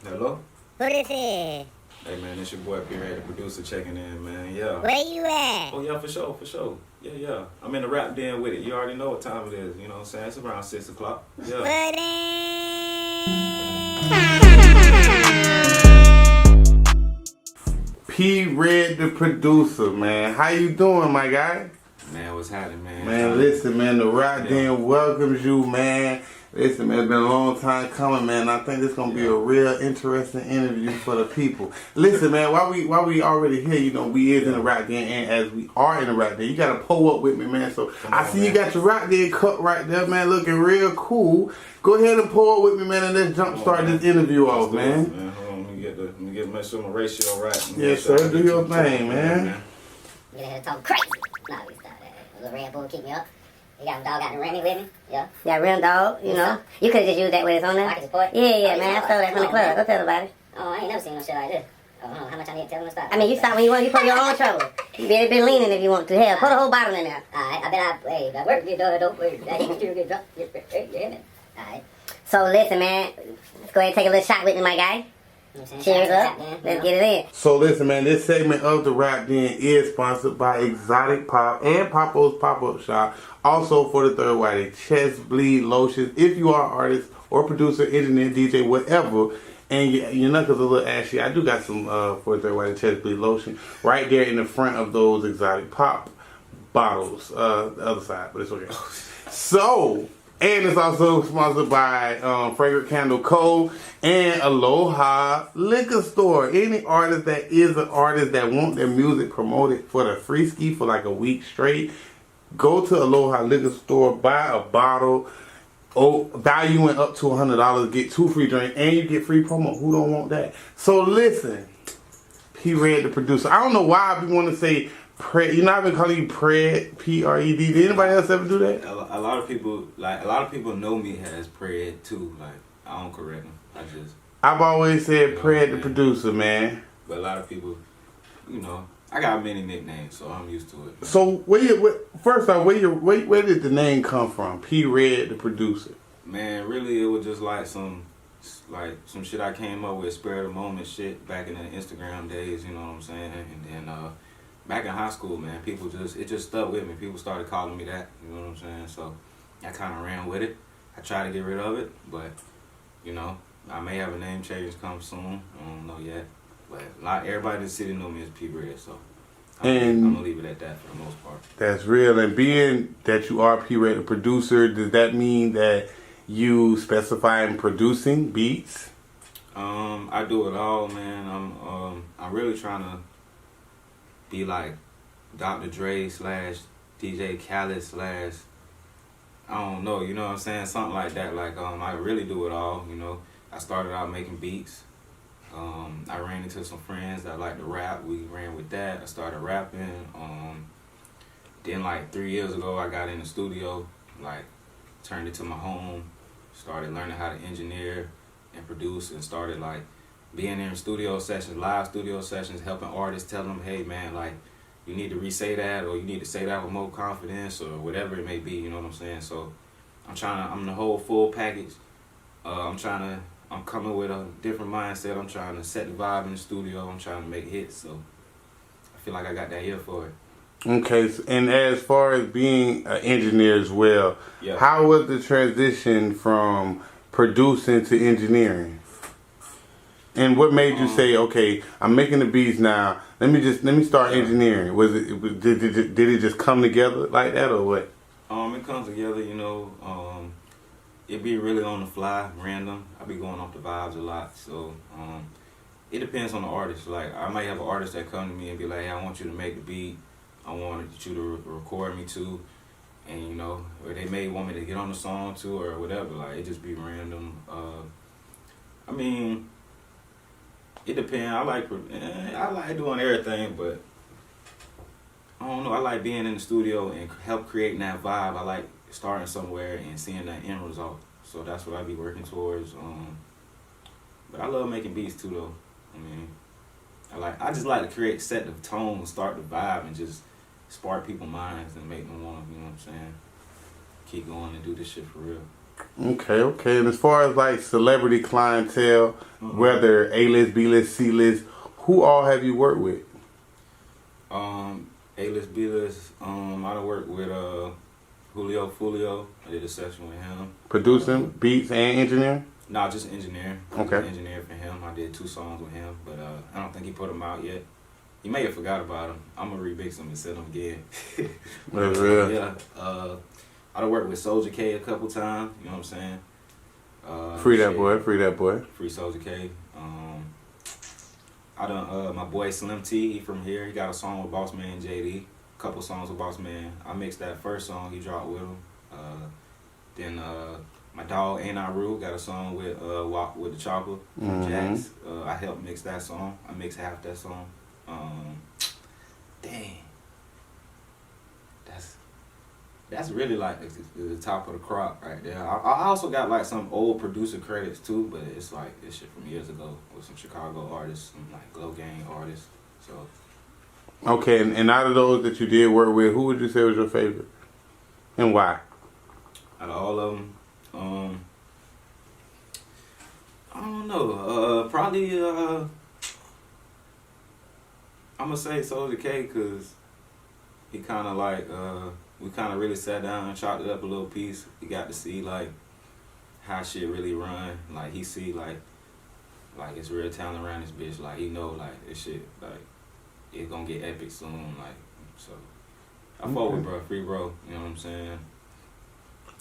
Hello? Who this is? Hey man, it's your boy P Ray, the producer checking in, man. Yeah. Where you at? Oh yeah, for sure, for sure. Yeah. I'm in the rap den with it. You already know what time it is, you know what I'm saying? It's around 6 o'clock. Yeah. P Red, the producer, man. How you doing, my guy? Man, what's happening, man? Man, listen, man, the RAPDEN welcomes you, man. Listen, man, it's been a long time coming, man. I think this gonna be a real interesting interview for the people. Listen, man, while we already here, you know, we is in the RAPDEN, and as we are in the RAPDEN, you gotta pull up with me, man. So I see you got your RAPDEN cup right there, man, looking real cool. Go ahead and pull up with me, man, and let's jumpstart this interview off, man. Hold on, let me get make sure my ratio right. Yes, sir. Do your thing, man. Get ahead talking crazy. No, we stop that. A little Red Bull keep me up. You got a dog got the Remy with me? Yeah. You got a real dog, you know. You could have just used that when it's on there. I can support. Yeah, man. I stole that from the club. Go tell about it. Oh, I ain't never seen no shit like this. Oh, how much I need to tell them to stop? I mean, you stop when you want. You put your own trouble. You better be leaning if you want to. Hell, put a whole bottle in there. Alright, I bet I work get done, don't work. I ain't still get drunk. You hear me? Alright. So listen, man. Let's go ahead and take a little shot with me, my guy. Cheers up. Let's get it in. So listen, man, this segment of the RAPDEN is sponsored by Exotic Pop and Papo's Pop-Up Shop. Also for the third whitey, chest bleed lotions. If you are an artist or producer, engineer, DJ, whatever, and your knuckles a little ashy, I do got some for the third whitey chest bleed lotion right there in the front of those Exotic Pop bottles. The other side, but it's okay. So, and it's also sponsored by Fragrant Candle Co. and Aloha Liquor Store. Any artist that is an artist that want their music promoted for the free ski for like a week straight, go to Aloha Liquor Store, buy a bottle, valuing up to $100, get 2 free drinks, and you get free promo. Who don't want that? So listen, P Red, the producer. I don't know why I be want to say Pred. You know, I've been calling you Pred, P-R-E-D. Did anybody else ever do that? A lot of people know me as Pred too. Like, I don't correct them. I've always said Pred, the producer, man. But a lot of people, you know, I got many nicknames, so I'm used to it. So first off, where did the name come from? P Red, the producer. Man, really, it was just like some shit I came up with, spur of the moment shit back in the Instagram days. You know what I'm saying? And then back in high school, man, it just stuck with me. People started calling me that. You know what I'm saying? So I kind of ran with it. I tried to get rid of it, but you know, I may have a name change come soon. I don't know yet. But everybody in the city know me as P Red, so I'm gonna leave it at that for the most part. That's real. And being that you are P Red, the producer, does that mean that you specify in producing beats? I do it all, man. I'm really trying to be like Dr. Dre / DJ Khaled / I don't know, you know what I'm saying? Something like that. Like, I really do it all, you know. I started out making beats. I ran into some friends that like to rap. We ran with that. I started rapping. Then like 3 years ago, I got in the studio, like turned it to my home, started learning how to engineer and produce, and started like being in studio sessions, live studio sessions, helping artists, telling them, hey man, like you need to re-say that, or you need to say that with more confidence, or whatever it may be, you know what I'm saying? So I'm the whole full package. I'm coming with a different mindset. I'm trying to set the vibe in the studio. I'm trying to make hits, so I feel like I got that ear for it. Okay, and as far as being an engineer as well, yeah. How was the transition from producing to engineering? And what made you say, okay, I'm making the beats now, let me start engineering? Did it just come together like that, or what? It comes together, you know. It be really on the fly, random. I be going off the vibes a lot, so it depends on the artist. Like, I might have an artist that come to me and be like, hey, I want you to make the beat. I want you to record me too, and you know, or they may want me to get on the song too, or whatever. Like, it just be random. I mean, it depends. I like doing everything, but I don't know. I like being in the studio and help creating that vibe. I like starting somewhere and seeing that end result. So that's what I be working towards. But I love making beats too, though. I mean, I just like to set the tone, start the vibe, and just spark people's minds and make them want to, you know what I'm saying, keep going and do this shit for real. Okay. And as far as like celebrity clientele, whether A-list, B-list, C-list, who all have you worked with? A-list, B-list. I done worked with Julio Fulio. I did a session with him. Producing, beats, and engineering? No, just engineering. Okay. Engineer for him. I did 2 songs with him, but I don't think he put them out yet. He may have forgot about them. I'm gonna remix them and send them again. That's real. Yeah. I done worked with Soulja K a couple times. You know what I'm saying? Free that boy. Free Soulja K. I done my boy Slim T. He from here. He got a song with Boss Man JD. Couple songs with Boss Man. I mixed that first song he dropped with him. Then my dog Ain't I Rude got a song with Walk with the Chopper from Jax. I helped mix that song. I mixed half that song. Dang. That's really like the top of the crop right there. I also got like some old producer credits too, but it's like this shit from years ago with some Chicago artists, some like Glow Gang artists. So. Okay, and out of those that you did work with, who would you say was your favorite, and why? Out of all of them, I don't know. Probably I'm gonna say Soulja K, cause he kind of like we kind of really sat down and chopped it up a little piece. He got to see like how shit really run. Like he see like it's real talent around this bitch. Like he know like this shit like it's gonna get epic soon. Like so, I fought with bro, free bro. You know what I'm saying?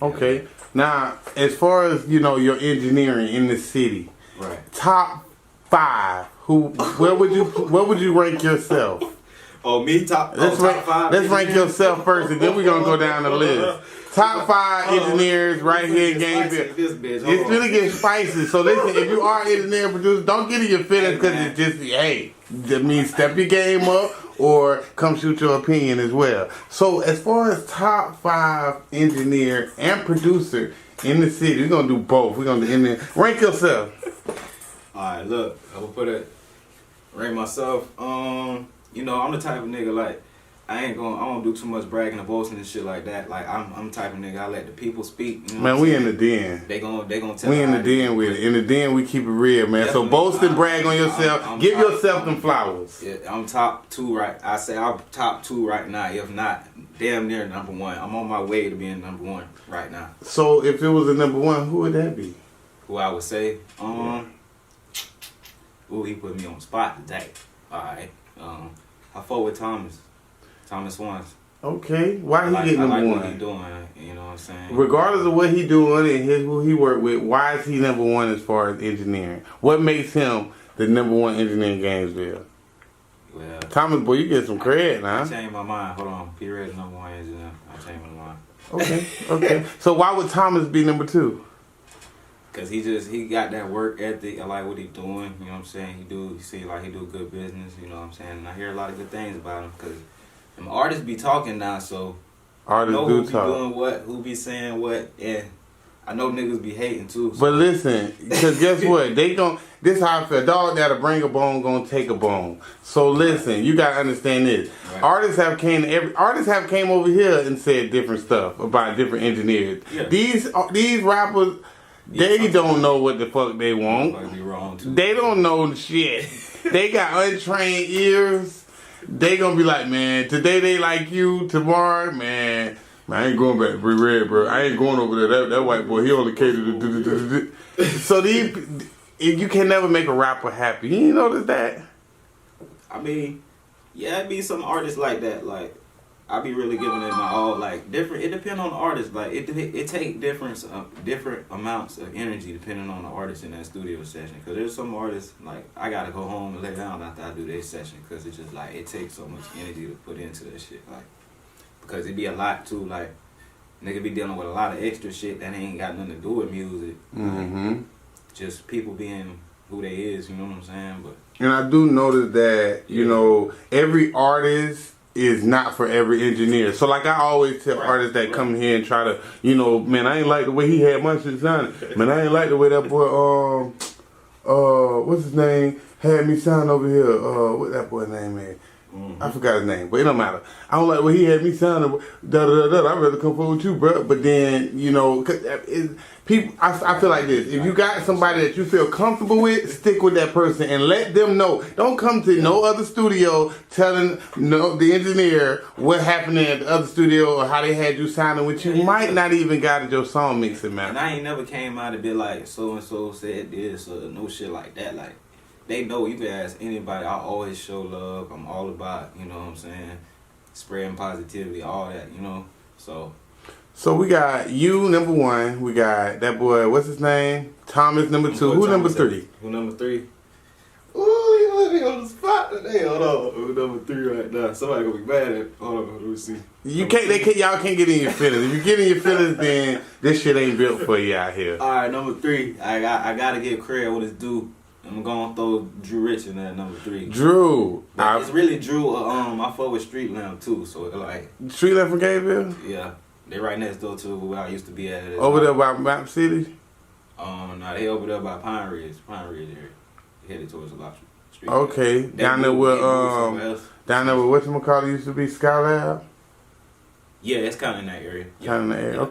Okay. Yeah. Now, as far as your engineering in the city, Right. top 5. Where would you rank yourself? Oh, me top. Let's top 5. Let's rank yourself first, and then we're gonna go down the list. Top 5 engineers right here in Gainesville. It's really getting spicy. So listen, if you are an engineer and producer, don't get in your feelings because it's just that means step your game up or come shoot your opinion as well. So as far as top 5 engineer and producer in the city, we're gonna do both. We're gonna do rank yourself. Alright, look, I'm gonna rank myself. I'm the type of nigga like I don't do too much bragging and boasting and shit like that. Like I'm the type of nigga I let the people speak. You know Man, we in the den. They gonna tell. We in the den with it. In the den we keep it real, man. So boast and brag on yourself. Give yourself them flowers. Yeah, I'm top 2 right. I say I'm top 2 right now. If not, damn near number 1. I'm on my way to being number 1 right now. So if it was a number 1, who would that be? Who I would say? Ooh, he put me on the spot today. Alright. I fought with Thomas once. Okay, why he getting number 1? What he doing, you know what I'm saying? Regardless of what he doing and who he worked with, why is he number 1 as far as engineering? What makes him the number 1 engineer in Gainesville? Well, Thomas, boy, you get some credit now. I changed my mind. Hold on, P. Red's number 1 engineer. I changed my mind. Okay. So why would Thomas be number 2? Cause he got that work ethic. I like what he doing. You know what I'm saying? He seem like he do good business. You know what I'm saying? And I hear a lot of good things about him. Cause them artists be talking now, so artists know do who be talk. doing what, who be saying what, and I know niggas be hating too. So. But listen, because guess what? This how I feel. Dog that'll bring a bone, gonna take a bone. So listen, you gotta understand this. Right. Artists have came over here and said different stuff about different engineers. Yeah. These rappers, they don't know what the fuck they want. Be wrong too. They don't know shit. They got untrained ears. They gonna be like, man, today they like you, tomorrow, man, I ain't going back to Free Red, bro. I ain't going over there. That white boy, he only cater to. So you can never make a rapper happy. You notice that? I mean, yeah, it be some artists like that. Like, I be really giving it my all. Like, different. It depends on the artist. Like, it take different amounts of energy depending on the artist in that studio session. Cause there's some artists like I gotta go home and lay down after I do their session. Cause it's just like it takes so much energy to put into that shit. Like, because it be a lot too. Like, nigga be dealing with a lot of extra shit that ain't got nothing to do with music. Mm-hmm. Like, just people being who they is. You know what I'm saying? But and I do notice that every artist is not for every engineer. So like I always tell artists that come here and try to, man, I ain't like the way he had my shit sounded. Man, I ain't like the way that boy, what's his name, had me sound over here. What that boy name is? I forgot his name, but it don't matter. I don't like, well, he had me sounding da da da da. I'd rather come forward with you, bro. But then, you know, cause people, I feel like this. If you got somebody that you feel comfortable with, stick with that person and let them know. Don't come to no other studio telling the engineer what happened at the other studio or how they had you sounding, which you might not even got your song mixing, man. And I ain't never came out to be like, so and so said this or no shit like that. Like, they know you can ask anybody. I always show love. I'm all about, you know what I'm saying, spreading positivity, all that, you know. So we got you number 1. We got that boy. What's his name? Thomas number 2. Who number 3? Who number 3? Ooh, you let me on the spot today. Hold on. Who number 3 right now? Somebody gonna be mad at. Hold on. Let me see. You can't. Y'all can't get in your feelings. If you get in your feelings, then this shit ain't built for you out here. All right, number 3. I gotta give credit what it's due. I'm gonna throw Drew Rich in there, number 3. Drew. It's really Drew. I fuck with Street Lamb too. So like. Street Lamb from Gayville? Yeah, they right next door to where I used to be at. Over there by Map City? No, they over there by Pine Ridge area. Headed towards the Lobster Street. Okay, down there where whatchamacallit used to be Skylab? Yeah, it's kind of in that area. Kind of in that area.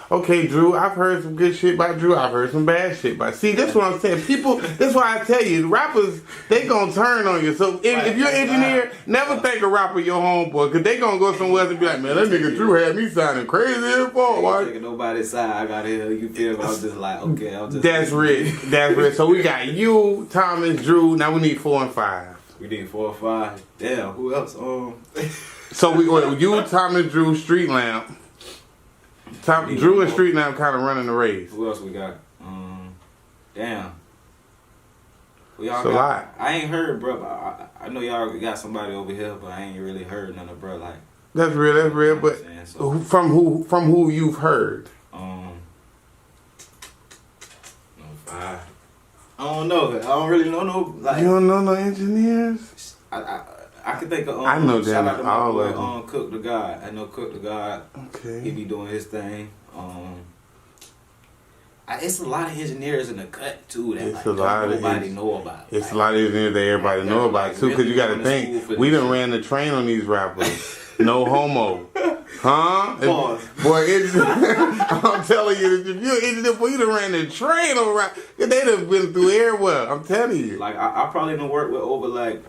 Okay, Drew. I've heard some good shit by Drew. I've heard some bad shit by. See, that's what I'm saying. People. That's why I tell you, rappers they gonna turn on you. So if you're an engineer, never think a rapper your homeboy, cause they gonna go somewhere else and be like, man, that nigga Drew had me sounding crazy as fuck. I ain't taking nobody's side. I got here. You feel me? I was just like, okay, I'm just. That's rich. That's rich. So we got you, Thomas, Drew. Now we need 4 and 5. We need 4 or 5. Damn. Who else? So you, Thomas, Drew, Street Lamp. Drew and Street Lamp kind of running the race. Who else we got? Damn. It's a lot. I ain't heard, bro. I know y'all got somebody over here, but I ain't really heard none of bro. Like. That's real. That's real. But from who you've heard? No 5. I don't know. I don't really know no. Like, you don't know no engineers? I can think of. I know shout them. out to my All boy, of them. Cook the God. I know Cook the God. Okay. He be doing his thing. It's a lot of engineers in the cut too that nobody know about. It's a lot of engineers that everybody know about too. Because you got to think, we done ran the train on these rappers. No homo. Huh? Boy, I'm telling you, if you're an engineer, boy, you done ran the train on rap. They done been through everywhere. I'm telling you. Like I probably done worked with over like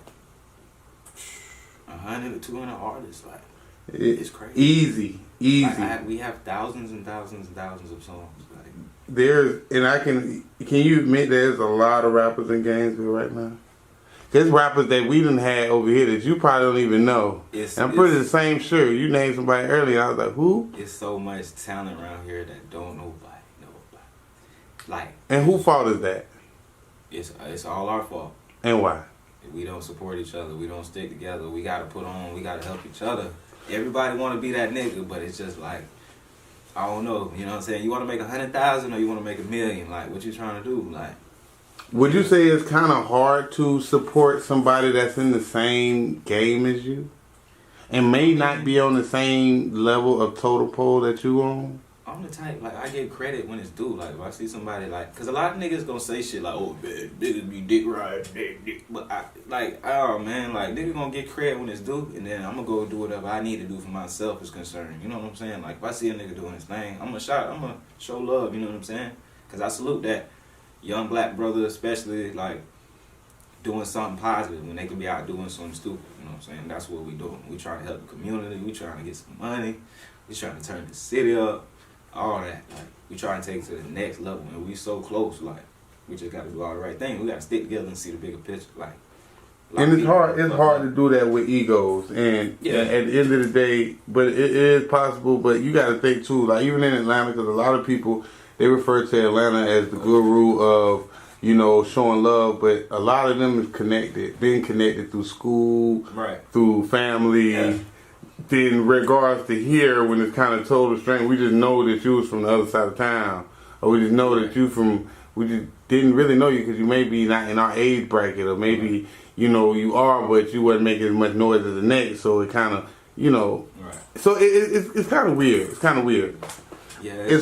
100 to 200 artists. Like it's crazy. Easy. Like, we have thousands and thousands and thousands of songs. Like, can you admit there's a lot of rappers in Gainesville right now? There's rappers that we done had over here that you probably don't even know. I'm pretty the same sure. You named somebody earlier, I was like, who? It's so much talent around here that don't nobody know about. Like. And who fault is that? It's all our fault. And why? We don't support each other. We don't stick together. We gotta we gotta help each other. Everybody wanna be that nigga, but it's just like, I don't know. You know what I'm saying? You wanna make 100,000 or you wanna make 1 million? Like, what you trying to do? Like. Would you say it's kind of hard to support somebody that's in the same game as you? And may not be on the same level of total pole that you on? I'm the type, like, I give credit when it's due. Like, if I see somebody, like, because a lot of niggas gonna say shit like, oh, man, niggas be dick riding, dick. But, oh, man, like, niggas gonna get credit when it's due, and then I'm gonna go do whatever I need to do for myself is concerned. You know what I'm saying? Like, if I see a nigga doing his thing, I'm gonna show love, you know what I'm saying? Because I salute that young black brother, especially, like, doing something positive when they can be out doing something stupid. You know what I'm saying? That's what we doing. We trying to help the community. We trying to get some money. We trying to turn the city up. All that. Like, we trying to take it to the next level. And we so close. Like, we just got to do all the right thing. We got to stick together and see the bigger picture. Like, and it's hard. It's hard to do that with egos. And at the end of the day, but it is possible. But you got to think too. Like, even in Atlanta, because a lot of people, they refer to Atlanta as the guru of, you know, showing love, but a lot of them is being connected through school, right, through family. Yeah. In regards to here, when it's kind of total stranger, we just know that you was from the other side of town, or we just know that we just didn't really know you because you may be not in our age bracket, or maybe, you know, you are, but you wasn't making as much noise as the next, so it kind of, you know, right. So it's kind of weird. It's kind of weird. Yeah.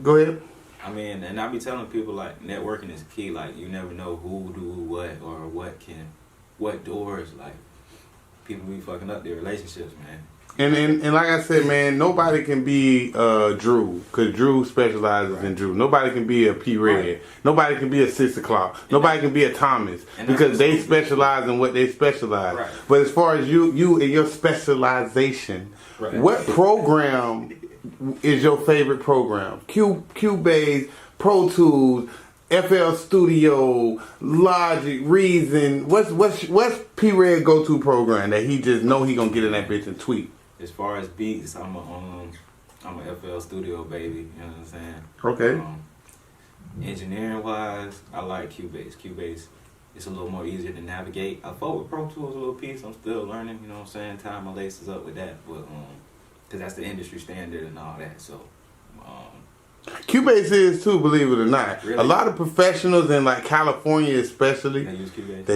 Go ahead. I mean, and I be telling people, like, networking is key. Like, you never know who do what or what doors, like, people be fucking up their relationships, man. And like I said, man, nobody can be Drew, because Drew specializes in Drew. Nobody can be a P. Red. Right. Nobody can be a 6 o'clock. Nobody can be a Thomas, because they specialize in what they specialize. Right. But as far as you and your specialization, what program is your favorite program? Cubase, Pro Tools, FL Studio, Logic, Reason. What's P. Red go-to program that he just know he gonna get in that bitch and tweet? As far as beats, I'm a FL Studio baby. You know what I'm saying? Okay. Engineering wise, I like Cubase. Cubase, it's a little more easier to navigate. I fought with Pro Tools a little piece. I'm still learning. You know what I'm saying? Tying my laces up with that, but because that's the industry standard and all that. So. Cubase is too, believe it or not. Really? A lot of professionals in like California, especially, they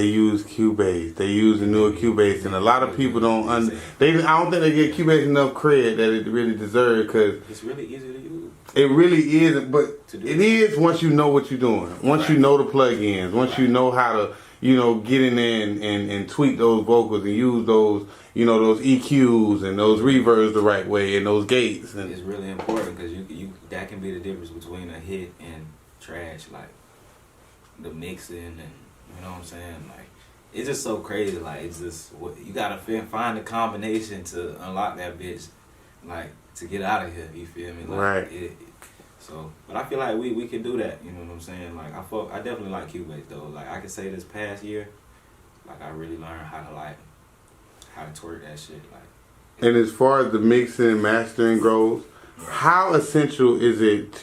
use Cubase. They use the newer Cubase, and a lot of people don't. I don't think they get Cubase enough credit that it really deserves, because it's really easy to use. It really isn't, but it is once you know what you're doing. Once you know the plugins. Once you know how to, get in there and tweak those vocals and use those. Those EQs and those reverbs the right way and those gates. And it's really important, because you that can be the difference between a hit and trash, like the mixing, and you know what I'm saying. Like, it's just so crazy. Like, it's just you gotta find the combination to unlock that bitch, like to get out of here. You feel me? Like, right. But I feel like we can do that. You know what I'm saying? Like, I definitely like Cubase though. Like, I can say this past year, like I really learned how to twerk that shit. Like, and as far as the mixing and mastering goes, how essential is it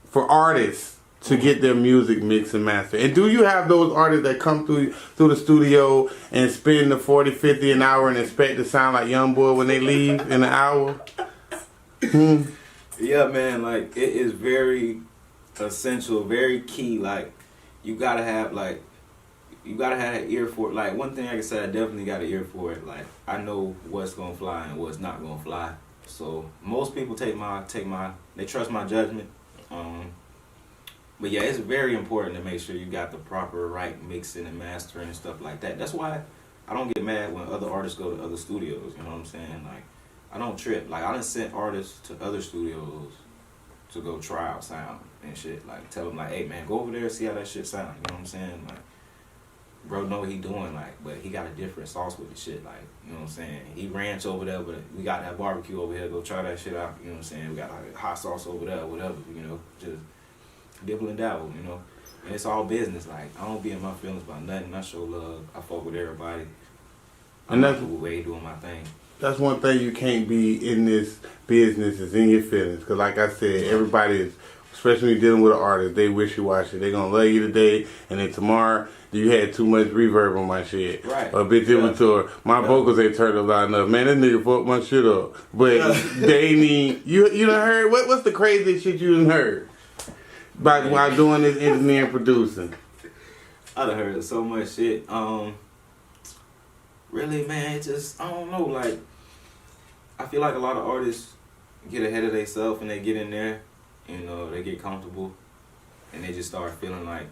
for artists to get their music mixed and mastered? And do you have those artists that come through the studio and spend the 40, 50 an hour and expect to sound like YoungBoy when they leave in an hour? Yeah, man. Like, it is very essential, very key. Like, you gotta have an ear for it. Like, one thing I can say, I definitely got an ear for it. Like, I know what's gonna fly and what's not gonna fly. So most people they trust my judgment. But yeah, it's very important to make sure you got the proper right mixing and mastering and stuff like that. That's why I don't get mad when other artists go to other studios. You know what I'm saying? Like, I don't trip. Like, I done sent artists to other studios to go try out sound and shit. Like, tell them, like, hey man, go over there and see how that shit sound. You know what I'm saying? Like, bro know what he doing, like, but he got a different sauce with the shit, like, you know what I'm saying? He ranch over there, but we got that barbecue over here, go try that shit out, you know what I'm saying? We got like hot sauce over there, whatever, just dibble and dabble, and it's all business. Like, I don't be in my feelings about nothing. I show love. I fuck with everybody. I'm the way doing my thing. That's one thing you can't be in this business, is in your feelings, because like I said, everybody is, especially when you're dealing with an artist, they wishy-washy. They gonna love you today, and then tomorrow, you had too much reverb on my shit. Right. Or bitch, it was tour. My vocals ain't turned up loud enough. Man, this nigga fucked my shit up. But they need, you done heard, what's the craziest shit you done heard? While doing this engineering producing. I done heard so much shit. Really, man, I don't know, like, I feel like a lot of artists get ahead of themselves and they get in there, they get comfortable, and they just start feeling like,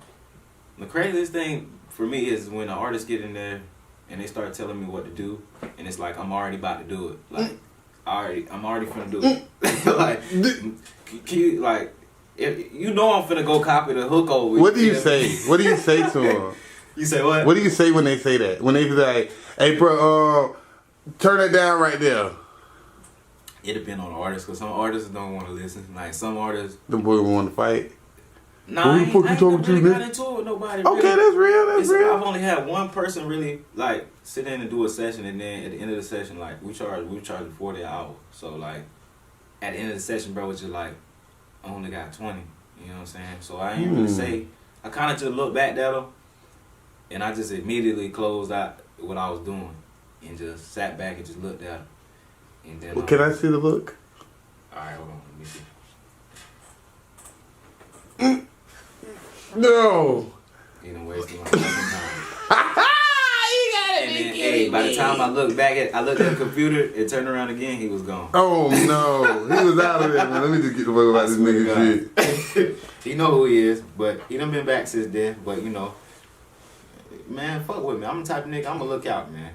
the craziest thing for me is when an artist get in there and they start telling me what to do, and it's like, I'm already about to do it. Like, I'm already finna do it. Like, if I'm finna go copy the hook over. What do you say? What do you say to them? You say what? What do you say when they say that? When they be like, hey bro, turn it down right there. It depends on the artist, because some artists don't want to listen. Like, some artists, the boy want to fight. Nah, I ain't really got into it with nobody. Okay, really. That's real. I've only had one person really, like, sit in and do a session, and then at the end of the session, like, we charge $40 an hour. So, like, at the end of the session, bro, it's just like, I only got 20. You know what I'm saying? So I ain't really say. I kind of just looked back at him, and I just immediately closed out what I was doing, and just sat back and just looked at him. And then, can I see the look? All right, hold on, let me see. No. You done wasted my fucking time. And then, hey, by the time I looked at the computer, it turned around again, he was gone. Oh no, he was out of there, man. Let me just get the fuck about this nigga shit. He know who he is, but he done been back since then. But man, fuck with me. I'm the type of nigga, I'm gonna look out, man.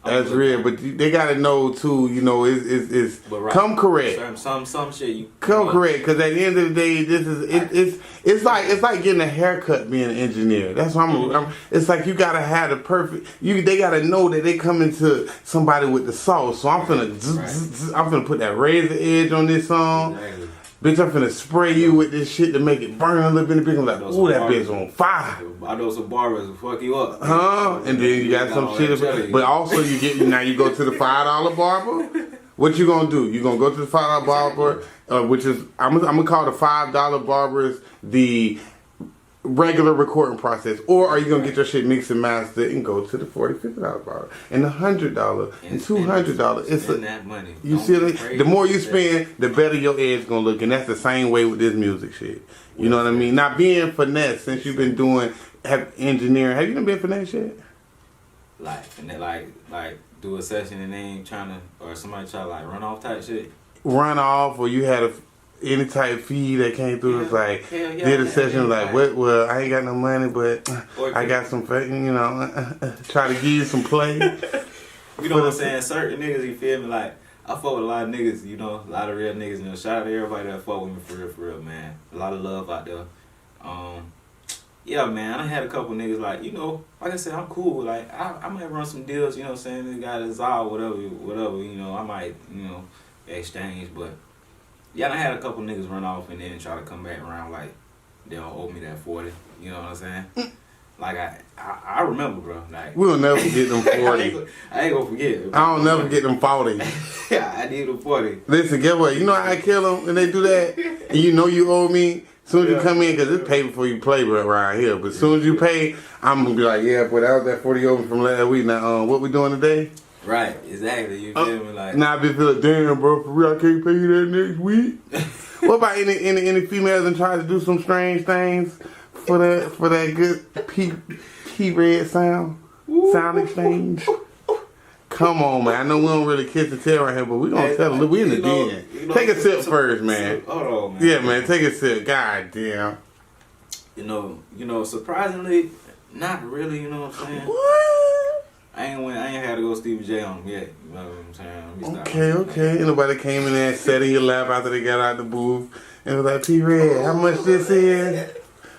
That's real, but they gotta know too. You know, it's right. come correct. Some shit you come correct, because at the end of the day, this is it's like getting a haircut being an engineer. That's why I'm it's like you gotta have the perfect. They gotta know that they coming to somebody with the sauce. So I'm finna put that razor edge on this song. Exactly. Bitch, I'm finna spray you with this shit to make it burn a little bit. I'm like, ooh, that bitch on fire. I know some barbers will fuck you up. Huh? And then you got some shit. But also you go to the $5 barber. What you gonna do? You gonna go to the $5 barber, which is, I'm gonna call the $5 barbers the regular recording process, or are you gonna get your shit mixed and mastered and go to the $40, $50 barber and the $100 and $200? It's that money. You see, the more you spend, the better your edge gonna look, and that's the same way with this music shit. You know what I mean? Not being finesse since you've been doing engineering. Have you been finesse shit? Like do a session and they ain't trying to, or somebody try to like run off type shit. Run off, or you had any type feed that came through, it's like, did a session like, what? Well, I ain't got no money, but I got some, you know, try to give you some play. You know what I'm saying? Certain niggas, you feel me? Like, I fuck with a lot of niggas, you know, a lot of real niggas, you know. Shout out to everybody that fuck with me for real, man. A lot of love out there. Yeah, man, I had a couple niggas like, you know, like I said, I'm cool. Like, I might run some deals, you know what I'm saying? This guy is all whatever, you know, I might, you know, exchange, but yeah, I had a couple niggas run off and then try to come back around like they don't owe me that 40. You know what I'm saying? Like I remember, bro. Like we'll never forget them 40. I ain't gonna forget. I don't never forget them 40. Yeah, I need them 40. Listen, get what? You know how I kill them and they do that, and you know you owe me. Soon as you come in, because it's paid before you play around here. But as soon as you pay, I'm gonna be like, yeah, but that was that 40 over from last week. Now, what we doing today? Right, exactly. You feel me? Like, now I be feeling, damn, bro, for real, I can't pay you that next week. What about any females that try to do some strange things for that good P-Red sound exchange? Come on, man. I know we don't really kiss and tell right here, but we gonna tell them. We in the den. Take a sip first, man. Hold on, man. Yeah, man. Take a sip. God damn. You know, surprisingly, not really. You know what I'm saying? What? I ain't had to go Stevie J on them yet. You know what I'm Okay. saying? Ain't nobody came in there and sat in your lap after they got out the booth and was like, P-Red, how much this is?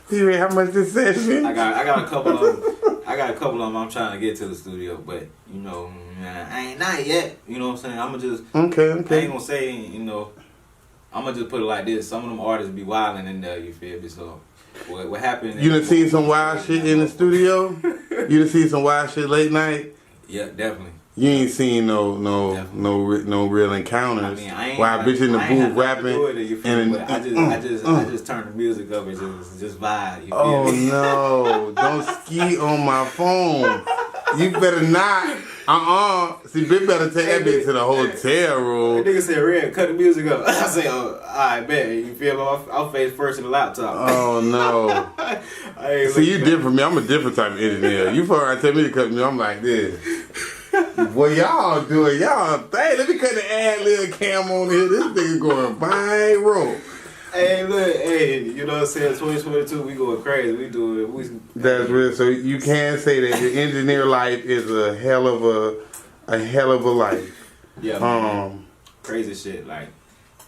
P-Red, how much this session? I got a couple of them. I'm trying to get to the studio, but you know, I ain't not yet. You know what I'm saying? I'ma just okay. I ain't gonna say, you know, I'ma just put it like this. Some of them artists be wilding in there. You feel me? So what happened? You done seen some wild shit in the studio? You done seen some wild shit late night? Yeah, definitely. You ain't seen no real encounters. I mean, I ain't while bitch in the booth rapping. I just turn the music up and just vibe. You feel me? No, don't ski on my phone. You better not. See, bitch better take that bitch to the hotel room. That nigga said, Red, cut the music up. I say, oh, alright, bet. You feel me? I'll face first in the laptop. Oh, no. See, you different from me. I'm a different type of engineer. You probably tell me to cut me. I'm like this. Well, y'all doing y'all thing. Let me cut the ad lib cam on here. This nigga going viral. Hey, look, you know what I'm saying? 2022, we going crazy. We doing it. That's real. So you can say that the engineer life is a hell of a life. Yeah. Man. Crazy shit. Like.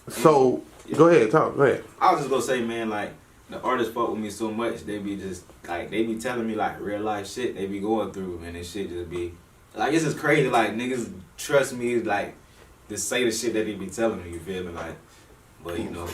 So go ahead, talk. Go ahead. I was just gonna say, man, like the artists fuck with me so much. They be just like they be telling me like real life shit they be going through, and this shit just be like it's just crazy. Like niggas trust me like to say the shit that they be telling me. You feel me? Like, but you know.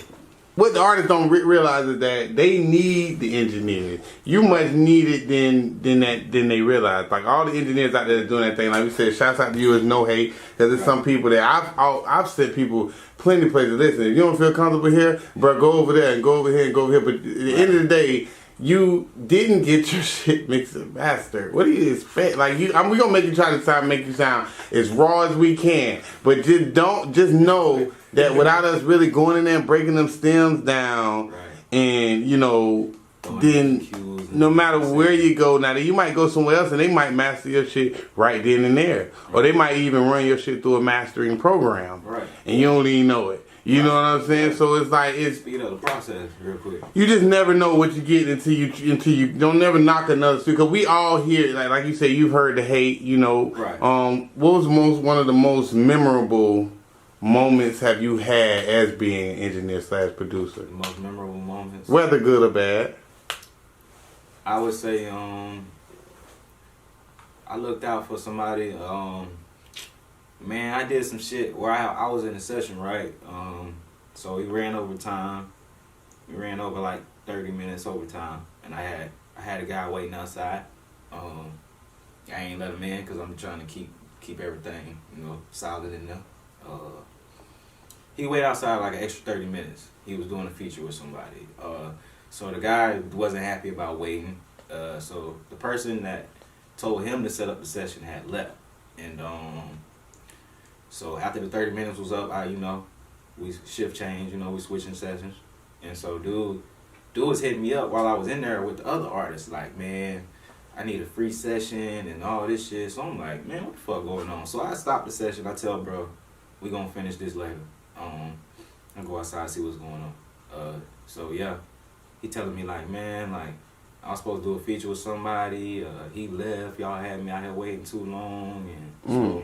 What the artists don't realize is that they need the engineers. You much need it than they realize. Like all the engineers out there doing that thing. Like we said, shouts out to you. It's no hate. Because there's some people that I've sent people plenty of places. Listen, if you don't feel comfortable here, bro, go over there and go over here and go over here. But at the end of the day, you didn't get your shit mixed and mastered. What do you expect? Like we gonna make you make you sound as raw as we can. But just know that without us really going in there and breaking them stems down, and you know, then no matter where you go, now you might go somewhere else and they might master your shit right then and there, or they might even run your shit through a mastering program, and you don't even know it. You know what I'm saying? So it's like it's speed up the process real quick. You just never know what you get until you don't never knock another studio. Because we all hear like you say, you've heard the hate. You know, right? What was one of the most memorable moments have you had as being an engineer / producer? The most memorable moments, whether good or bad. I would say, I looked out for somebody. Man, I did some shit where I was in a session, right? So we ran over time. We ran over like 30 minutes overtime, and I had a guy waiting outside. I ain't let him in because I'm trying to keep everything, you know, solid in there. He waited outside like an extra 30 minutes. He was doing a feature with somebody. So the guy wasn't happy about waiting. So the person that told him to set up the session had left, and so after the 30 minutes was up, we shift change, we switching sessions. And so dude was hitting me up while I was in there with the other artists, like, man, I need a free session and all this shit. So I'm like, man, what the fuck going on? So I stopped the session. I tell bro, we gonna finish this later. I'll go outside, see what's going on. So yeah, he telling me like, man, like, I was supposed to do a feature with somebody. He left. Y'all had me out here waiting too long. And so,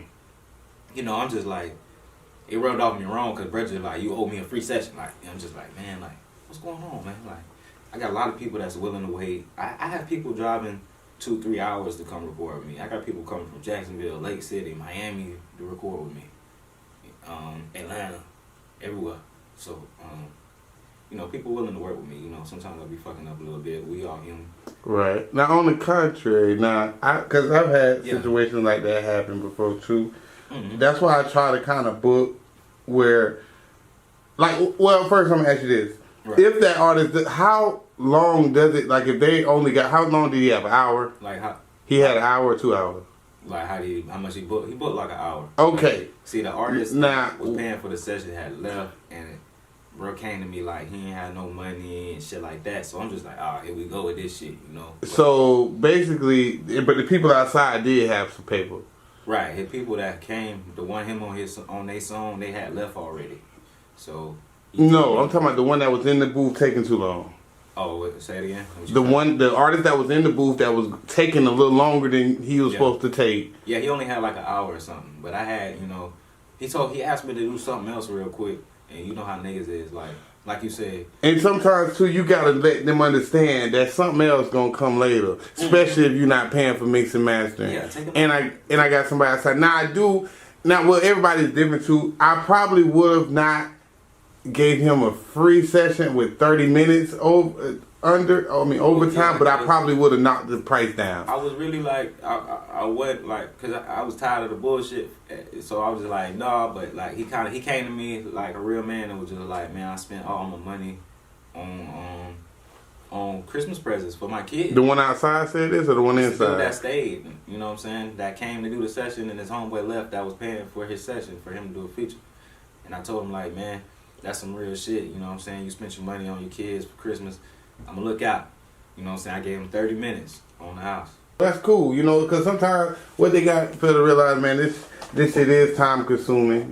I'm just like, it rubbed off me wrong because brother like, you owe me a free session. Like, I'm just like, man, like, what's going on, man? Like, I got a lot of people that's willing to wait. I have people driving 2-3 hours to come record with me. I got people coming from Jacksonville, Lake City, Miami to record with me. Atlanta, everywhere. So, people willing to work with me. Sometimes I'll be fucking up a little bit. We all human. Right. Now, on the contrary, because I've had situations like that happen before too. Mm-hmm. That's why I try to kind of book where, first I'm gonna ask you this: right. If that artist, how long does it? Like, if they only got, how long did he have? An hour? Like how? He had an hour or 2 hours. Like how much he booked? He booked like an hour. Okay. See, the artist that was paying for the session had left, and bro came to me like he ain't had no money and shit like that. So I'm just like, here we go with this shit, But, so basically, but the people outside did have some paper. Right, his people that came, the one him on their song, they had left already. So no, I'm talking about the one that was in the booth taking too long. Oh, say it again. The artist that was in the booth that was taking a little longer than he was supposed to take. Yeah, he only had like an hour or something. But I had, he asked me to do something else real quick, and you know how niggas is, like you said. And sometimes too, you gotta let them understand that something else gonna come later, especially if you're not paying for mix and mastering. Yeah, take and I got somebody outside. Now I do. Now, well, everybody's different too. I probably would have not gave him a free session with 30 minutes overtime, but I probably would have knocked the price down. I was really like, I went like, cause I was tired of the bullshit, so I was just like, nah, but like he came to me like a real man and was just like, man, I spent all my money on Christmas presents for my kids. The one outside said this, or the one inside? The dude that stayed, you know what I'm saying? That came to do the session, and his homeboy left that was paying for his session for him to do a feature. And I told him like, man, that's some real shit, you know what I'm saying? You spent your money on your kids for Christmas. I'm gonna look out. You know what I'm saying? I gave him 30 minutes on the house. That's cool, because sometimes what they got to realize, man, this shit is time consuming.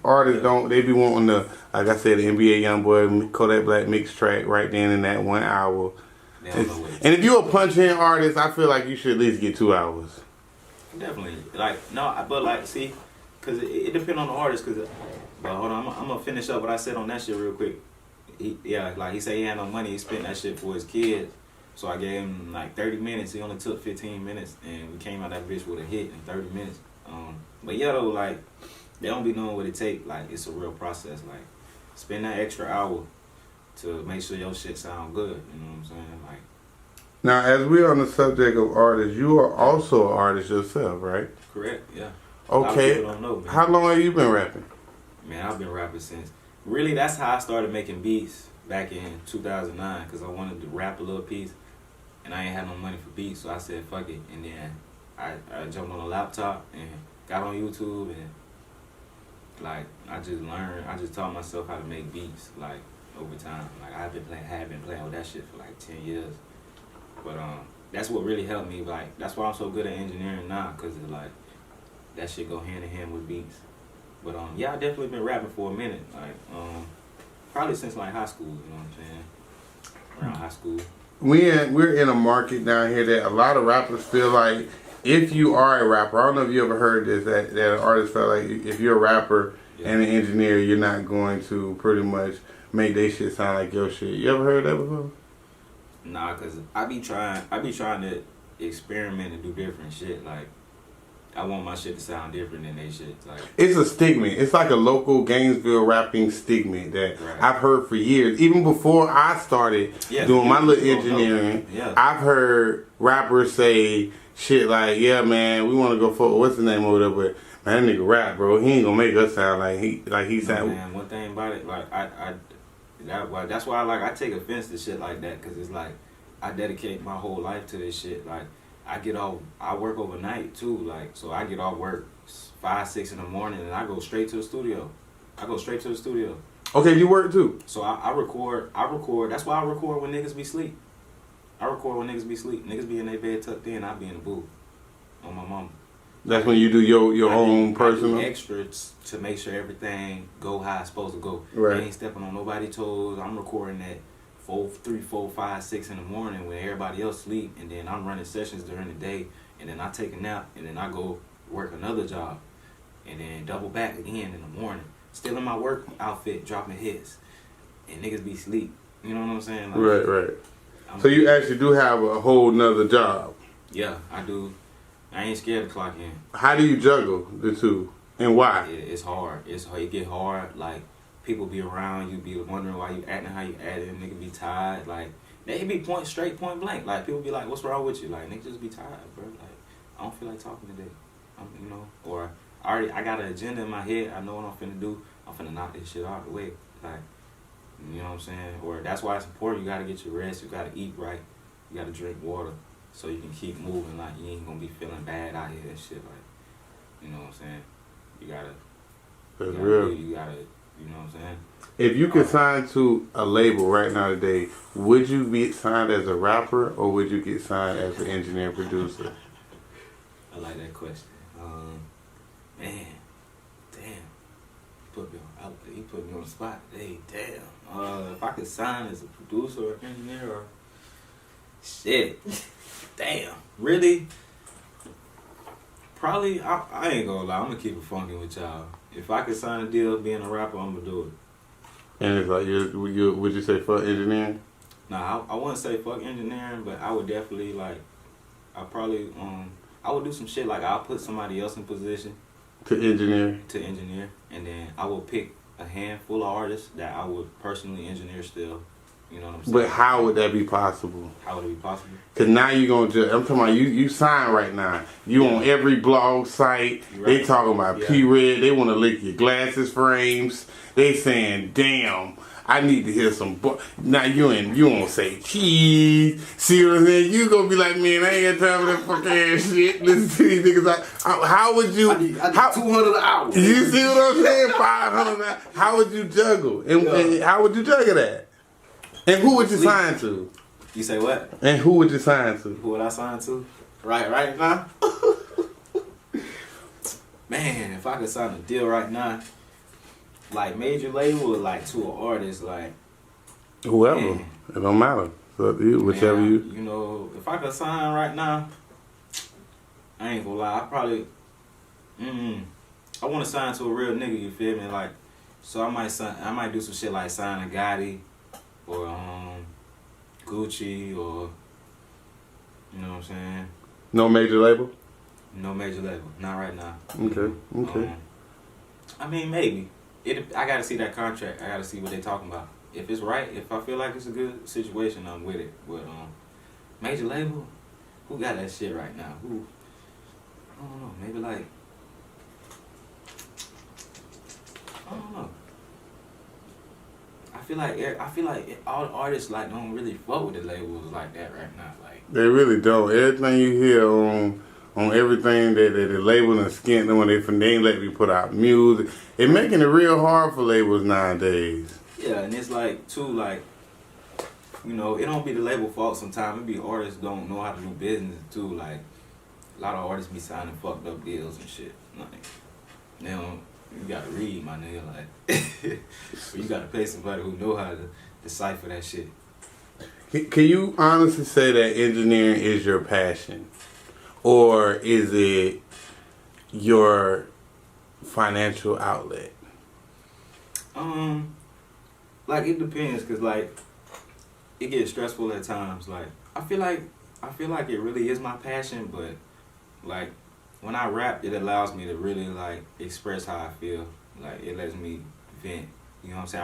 Artists they be wanting the, like I said, the NBA Youngboy, Kodak Black mix track right then in that 1 hour. And if you're a punch-in artist, I feel like you should at least get 2 hours. Definitely. See, because it depends on the artist, but hold on, I'm gonna finish up what I said on that shit real quick. He said he had no money. He spent that shit for his kids. So I gave him like 30 minutes. He only took 15 minutes, and we came out that bitch with a hit in 30 minutes. But yeah, though, like, they don't be knowing what it take. Like, it's a real process. Like, spend that extra hour to make sure your shit sound good. You know what I'm saying? Like. Now, as we're on the subject of artists, you are also an artist yourself, right? Correct. Yeah. Okay. Don't know, man. How long have you been rapping? Man, I've been rapping since. Really, that's how I started making beats back in 2009, because I wanted to rap a little piece, and I ain't had no money for beats, so I said, fuck it. And then I jumped on a laptop and got on YouTube, and like, I just taught myself how to make beats, like, over time. Like, I have been playing with that shit for like 10 years. But that's what really helped me. Like, that's why I'm so good at engineering now, because like, that shit go hand in hand with beats. But yeah, I definitely been rapping for a minute. Like probably since like high school. You know what I'm saying? Around high school. We're in a market down here that a lot of rappers feel like if you are a rapper, I don't know if you ever heard this, that an artist felt like if you're a rapper and an engineer, you're not going to pretty much make their shit sound like your shit. You ever heard that before? Nah, cause I be trying to experiment and do different shit. Like I want my shit to sound different than they shit. Like it's a stigma. It's like a local Gainesville rapping stigma that I've heard for years. Even before I started doing my little engineering, I've heard rappers say shit like, "Yeah, man, we want to go for what's the name over there?" But man, that nigga rap, bro. He ain't gonna make us sound like he sound. Man, one thing about it, like that's why I take offense to shit like that, cause it's like I dedicate my whole life to this shit. Like I work overnight too, like so I get off work 5, 6 in the morning and I go straight to the studio. Okay, you work too. So I record. That's why I record when niggas be sleep. Niggas be in their bed tucked in. I be in the booth on my mama. That's when you do your own personal. I do extras to make sure everything go how it's supposed to go. Right. I ain't stepping on nobody's toes. I'm recording at 3, 4, 5, 6 in the morning when everybody else sleep, and then I'm running sessions during the day, and then I take a nap, and then I go work another job, and then double back again in the morning. Still in my work outfit, dropping hits, and niggas be sleep. You know what I'm saying? Like, right. So you actually do have a whole nother job. Yeah, I do. I ain't scared to clock in. How do you juggle the two, and why? It's hard. It get hard. Like people be around, you be wondering why you acting how you acting. Nigga be tired. Like they be point blank. Like people be like, "What's wrong with you?" Like nigga just be tired, bro. Like I don't feel like talking today. You know, or I got an agenda in my head. I know what I'm finna do. I'm finna knock this shit out of the way. Like you know what I'm saying? Or that's why it's important. You gotta get your rest. You gotta eat right. You gotta drink water. So you can keep moving, like you ain't gonna be feeling bad out here and shit, like, you know what I'm saying? You gotta real. You gotta, you know what I'm saying? If you could sign to a label right now today, would you be signed as a rapper or would you get signed as an engineer producer? I like that question. Man, damn. He put me on the spot today, damn. If I could sign as a producer or engineer or shit. Damn, really? Probably, I ain't gonna lie, I'm gonna keep it funky with y'all. If I could sign a deal being a rapper, I'm gonna do it. And it's like, would you say fuck engineering? Nah, I wouldn't say fuck engineering, but I would definitely, like, I would do some shit, like, I'll put somebody else in position. To engineer, and then I will pick a handful of artists that I would personally engineer still. You know what I'm saying? But how would that be possible? How would it be possible? Because now you're going to, I'm talking about you sign right now. You on every blog site. Right. They talking about P-Red. They want to lick your glasses frames. They saying, damn, I need to hear some. Now you won't say cheese. See what I'm saying? You going to be like, man, I ain't got time for that fucking ass shit. Listen to these niggas. How would you? I need 200 an hour. You see what I'm saying? 500 an hour. How would you juggle? And how would you juggle that? And who would you sign to? You say what? And who would you sign to? Who would I sign to? Right now? Man, if I could sign a deal right now, like major label or like to an artist, like whoever. Man. It don't matter. So whichever you. You know, if I could sign right now, I ain't gonna lie, I probably I wanna sign to a real nigga, you feel me? Like so I might do some shit like sign a Gotti. Or Gucci, or you know what I'm saying. No major label. No major label, not right now. Okay. I mean, maybe. I gotta see that contract. I gotta see what they talking about. If it's right, if I feel like it's a good situation, I'm with it. But major label, who got that shit right now? Who? I don't know. Maybe like. I don't know. I feel like all artists like don't really fuck with the labels like that right now. Like they really don't. Everything you hear on everything that the label and skint when they ain't let me put out music. It making it real hard for labels nowadays. Yeah, and it's like too like you know it don't be the label fault sometimes. It be artists don't know how to do business too. Like a lot of artists be signing fucked up deals and shit. Like they don't You gotta read, my nigga. Like, you gotta pay somebody who know how to decipher that shit. Can you honestly say that engineering is your passion? Or is it your financial outlet? Like, it depends, cause like it gets stressful at times. Like, I feel like it really is my passion, but like when I rap, it allows me to really like express how I feel. Like, it lets me vent. You know what I'm saying?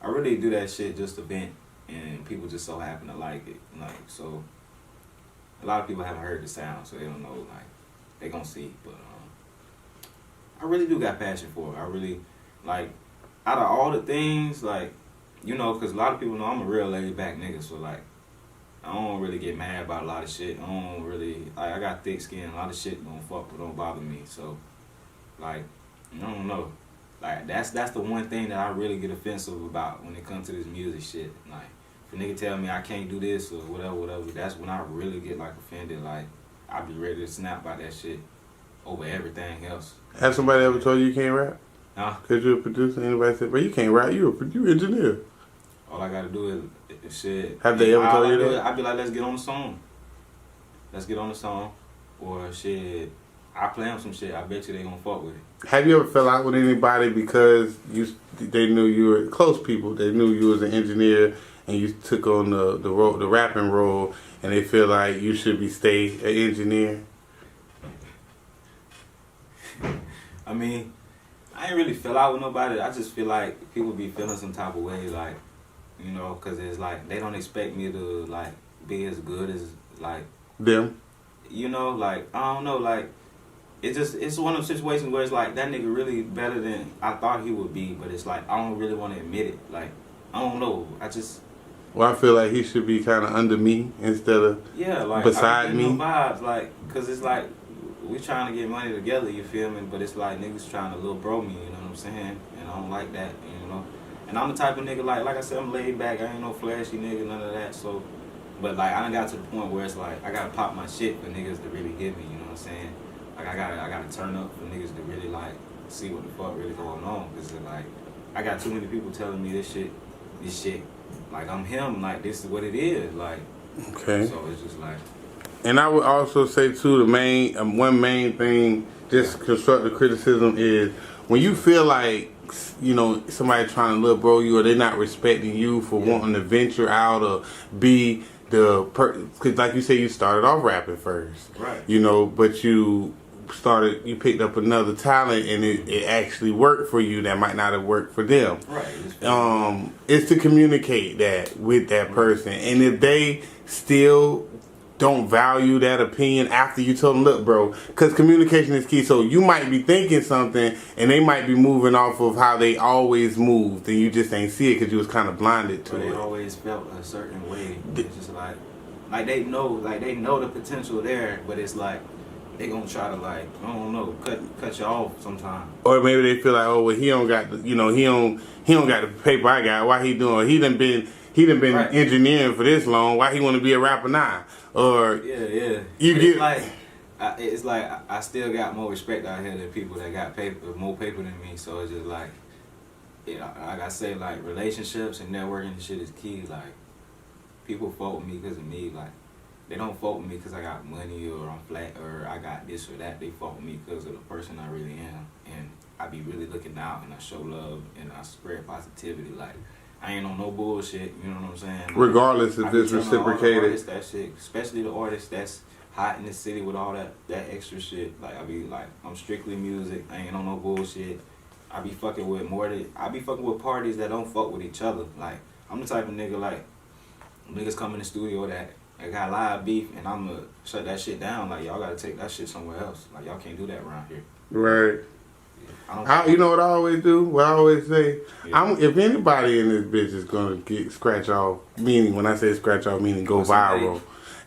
I really do that shit just to vent, and people just so happen to like it. Like, so a lot of people haven't heard the sound, so they don't know. Like, they gonna see, but I really do got passion for it. I really like, out of all the things, like, you know, because a lot of people know I'm a real laid back nigga, so like, I don't really get mad about a lot of shit. I don't really, like, I got thick skin. A lot of shit don't bother me. So, like, I don't know. Like, that's the one thing that I really get offensive about when it comes to this music shit. Like, if a nigga tell me I can't do this or whatever, that's when I really get, like, offended. Like, I be ready to snap about that shit over everything else. Has somebody ever told you you can't rap? Huh? Because you're a producer, anybody said, bro, you can't rap, you engineer. All I gotta do is shit. Have they ever told you that? I be like, let's get on the song. Let's get on the song. Or shit, I play them some shit. I bet you they gonna fuck with it. Have you ever fell out with anybody because they knew you were close people? They knew you was an engineer and you took on the rapping role, and they feel like you should stay an engineer? I mean, I ain't really fell out with nobody. I just feel like people be feeling some type of way, like, you know, because it's like they don't expect me to like be as good as like them. You know, like, I don't know, like, it's one of those situations where it's like that nigga really better than I thought he would be, but it's like I don't really want to admit it. Like, I don't know. Well, I feel like he should be kind of under me instead of like beside me. Vibes, like, cause it's like we trying to get money together. You feel me? But it's like niggas trying to little bro me. You know what I'm saying? And I don't like that. You know. And I'm the type of nigga like I said, I'm laid back. I ain't no flashy nigga, none of that. So, but like I done got to the point where it's like I gotta pop my shit for niggas to really get me. You know what I'm saying? Like I gotta turn up for niggas to really like see what the fuck really going on. Cause it's like I got too many people telling me this shit. Like, I'm him. Like, this is what it is. Like, okay. So it's just like. And I would also say too, one main thing, just constructive criticism, is when you feel like, you know, somebody trying to little bro you, or they're not respecting you for wanting to venture out or be because like you say, you started off rapping first, right? You know, but you picked up another talent and it actually worked for you that might not have worked for them. Right. It's to communicate that with that person, and if they still don't value that opinion after you told them, look, bro, because communication is key. So you might be thinking something and they might be moving off of how they always moved, and you just ain't see it because you was kind of blinded to it. They always felt a certain way. It's just like they know the potential there, but it's like they gonna try to, like, I don't know, cut you off sometime. Or maybe they feel like, oh well, he don't got he don't got the paper I got. Why he doing? He done been right. Engineering for this long. Why he want to be a rapper now? Or yeah. It's like I still got more respect out here than people that got more paper than me. So it's just like, like I say, like, relationships and networking and shit is key. Like, people fuck with me because of me. Like, they don't fuck with me because I got money or I'm flat or I got this or that. They fuck with me because of the person I really am. And I be really looking out and I show love and I spread positivity. Like, I ain't on no bullshit, you know what I'm saying? Regardless if it's reciprocated. That shit, especially the artists that's hot in the city with all that extra shit. Like, I be like, I'm strictly music. I ain't on no bullshit. I be fucking with parties that don't fuck with each other. Like, I'm the type of nigga, like, niggas come in the studio that got live beef and I'm gonna shut that shit down. Like, y'all gotta take that shit somewhere else. Like, y'all can't do that around here. Right. You know what I always do? What I always say? Yeah. If anybody in this bitch is gonna get scratch off, meaning when I say scratch off, meaning go viral,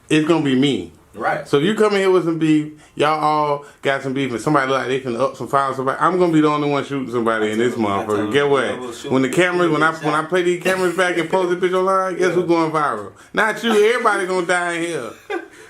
it's gonna be me. Right. So if you come in here with some beef, y'all all got some beef, and somebody like they can up some file somebody, I'm gonna be the only one shooting somebody in this motherfucker. Get what? When the cameras, when I play these cameras back and post this bitch online, guess who's going viral? Not you. Everybody gonna die in here.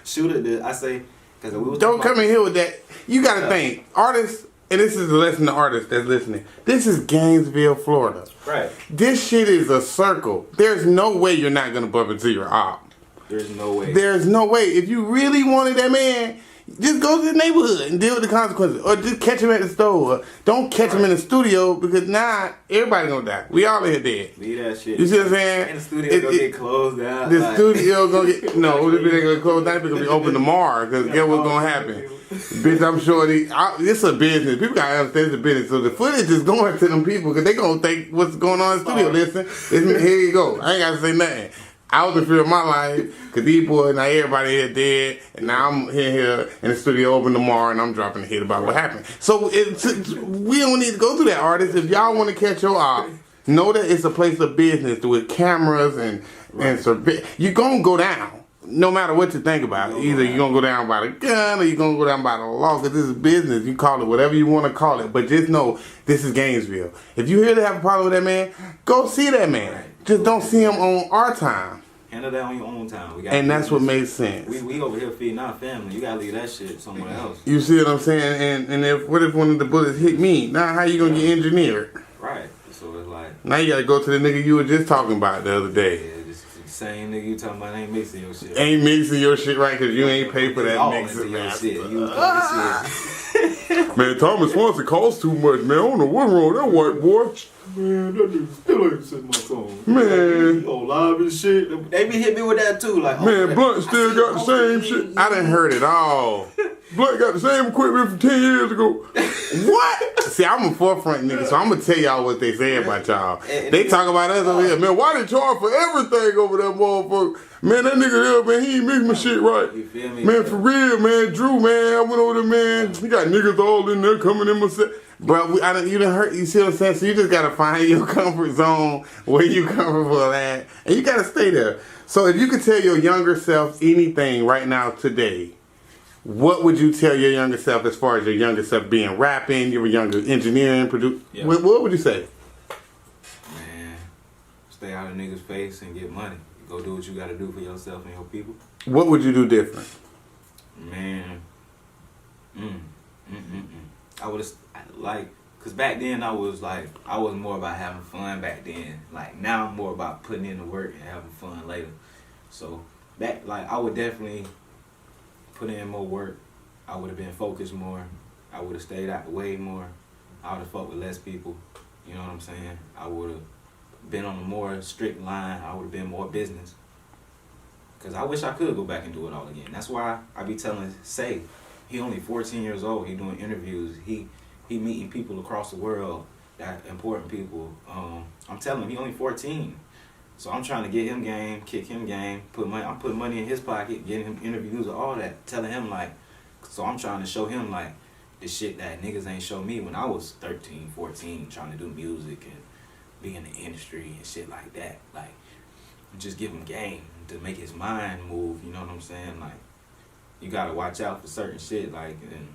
Shoot it. I say, because we was don't come in here with that. You gotta think, artists and this is a lesson to artists that's listening. This is Gainesville, Florida. Right. This shit is a circle. There's no way you're not gonna bump into your op. There's no way. There's no way. If you really wanted that man, just go to the neighborhood and deal with the consequences. Or just catch him at the store. Don't catch him in the studio because now everybody gonna die. We all in here dead. Leave that shit. You see what I'm saying? And the studio gonna get closed down. The studio gonna get... No, this bitch ain't gonna close down. It's gonna be open tomorrow because guess what's gonna happen? Bitch, I'm sure it's a business. People gotta understand it's a business. So the footage is going to them people because they gonna think what's going on in the studio. Listen, here you go. I ain't gotta say nothing. I was in fear of my life because these boys, now everybody here dead, and now I'm here in the studio open tomorrow, and I'm dropping a hit about what happened. So we don't need to go through that, artists. If y'all want to catch your op, know that it's a place of business with cameras and surveillance. You're gonna go down. No matter what you think about it. Either you're going to go down by the gun or you're going to go down by the law because this is business. You call it whatever you want to call it. But just know this is Gainesville. If you here to have a problem with that man, go see that man. Just don't see him on our time. Handle that on your own time. And that's what makes sense. We over here feeding our family. You got to leave that shit somewhere else. You see what I'm saying? And what if one of the bullets hit me? Now how you going to get engineered? Right. So it's like... Now you got to go to the nigga you were just talking about the other day. Yeah. Same nigga you talking about ain't mixing your shit. Ain't mixing your shit right because you ain't pay for that mixing shit. Man, Thomas Swanson costs too much, man. I don't know what's wrong with that white boy. Man, that nigga still ain't sent my song. Man. He on live and shit. They be hit me with that too. Like, man, Blunt still got the same shit. I done heard it all. Blunt got the same equipment from 10 years ago. What? See, I'm a forefront nigga, so I'm going to tell y'all what they say about y'all. They talk about us over here. Man, why they charge for everything over that motherfucker? Man, that nigga there, man, he ain't mix my shit right. You feel me? Man, for real, man. Drew, man, I went over there, man. He got niggas all in there coming in my set. Bro, you done hurt, you see what I'm saying? So you just got to find your comfort zone where you comfortable at. And you got to stay there. So if you could tell your younger self anything right now today, what would you tell your younger self as far as your younger self being rapping, your younger engineering, producing? Yeah. What would you say? Man, stay out of niggas' face and get money. Go do what you got to do for yourself and your people. What would you do different? Man, I would have, cause back then I was more about having fun back then. Like now I'm more about putting in the work and having fun later. So back, I would definitely put in more work. I would have been focused more. I would have stayed out the way more. I would have fucked with less people. You know what I'm saying? I would have been on a more strict line. I would have been more business. Cause I wish I could go back and do it all again. That's why I be telling Say, he only 14 years old. He doing interviews. He meeting people across the world, that important people. I'm telling him he only 14. So I'm trying to get him game, kick him game, I'm putting money in his pocket, getting him interviews and all that, telling him so I'm trying to show him the shit that niggas ain't show me when I was 13, 14, trying to do music and be in the industry and shit like that. Just give him game to make his mind move, you know what I'm saying? You gotta watch out for certain shit, and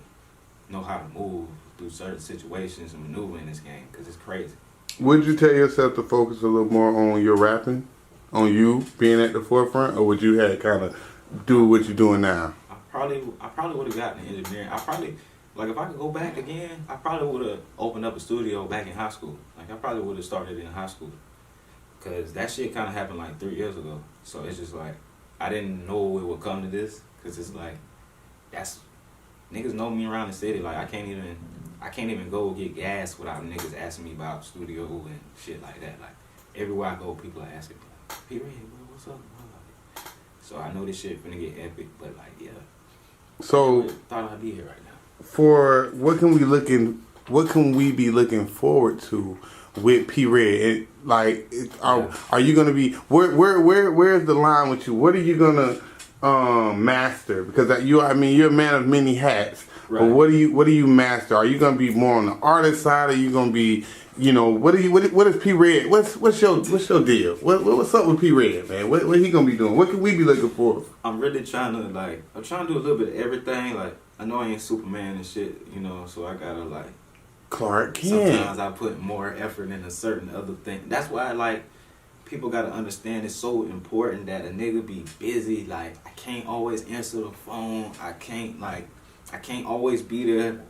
know how to move through certain situations and maneuver in this game, because it's crazy. Would you tell yourself to focus a little more on your rapping, on you being at the forefront, or would you have kind of do what you're doing now? I probably would have gotten the engineering. I probably, if I could go back again, I probably would have opened up a studio back in high school. I probably would have started in high school, because that shit kind of happened 3 years ago. So it's just I didn't know it would come to this, because it's that's, niggas know me around the city. I can't even go get gas without niggas asking me about studio and shit like that. Everywhere I go, people are asking me, P-Ray, what's up? So I know this shit finna get epic, but yeah. So I thought I'd be here right now. For what can we be looking forward to with P-Red? Are you gonna be where's the line with you? What are you gonna master? Because you're a man of many hats. Right. But what do you master? Are you gonna be more on the artist side? Are you gonna be, what is P-Red? What's your deal? What's up with P-Red, man? What he gonna be doing? What can we be looking for? I'm really trying to I'm trying to do a little bit of everything. I know I ain't Superman and shit, so I gotta Clark Kent. Sometimes I put more effort in a certain other thing. That's why people gotta understand it's so important that a nigga be busy. I can't always answer the phone. I can't always be there.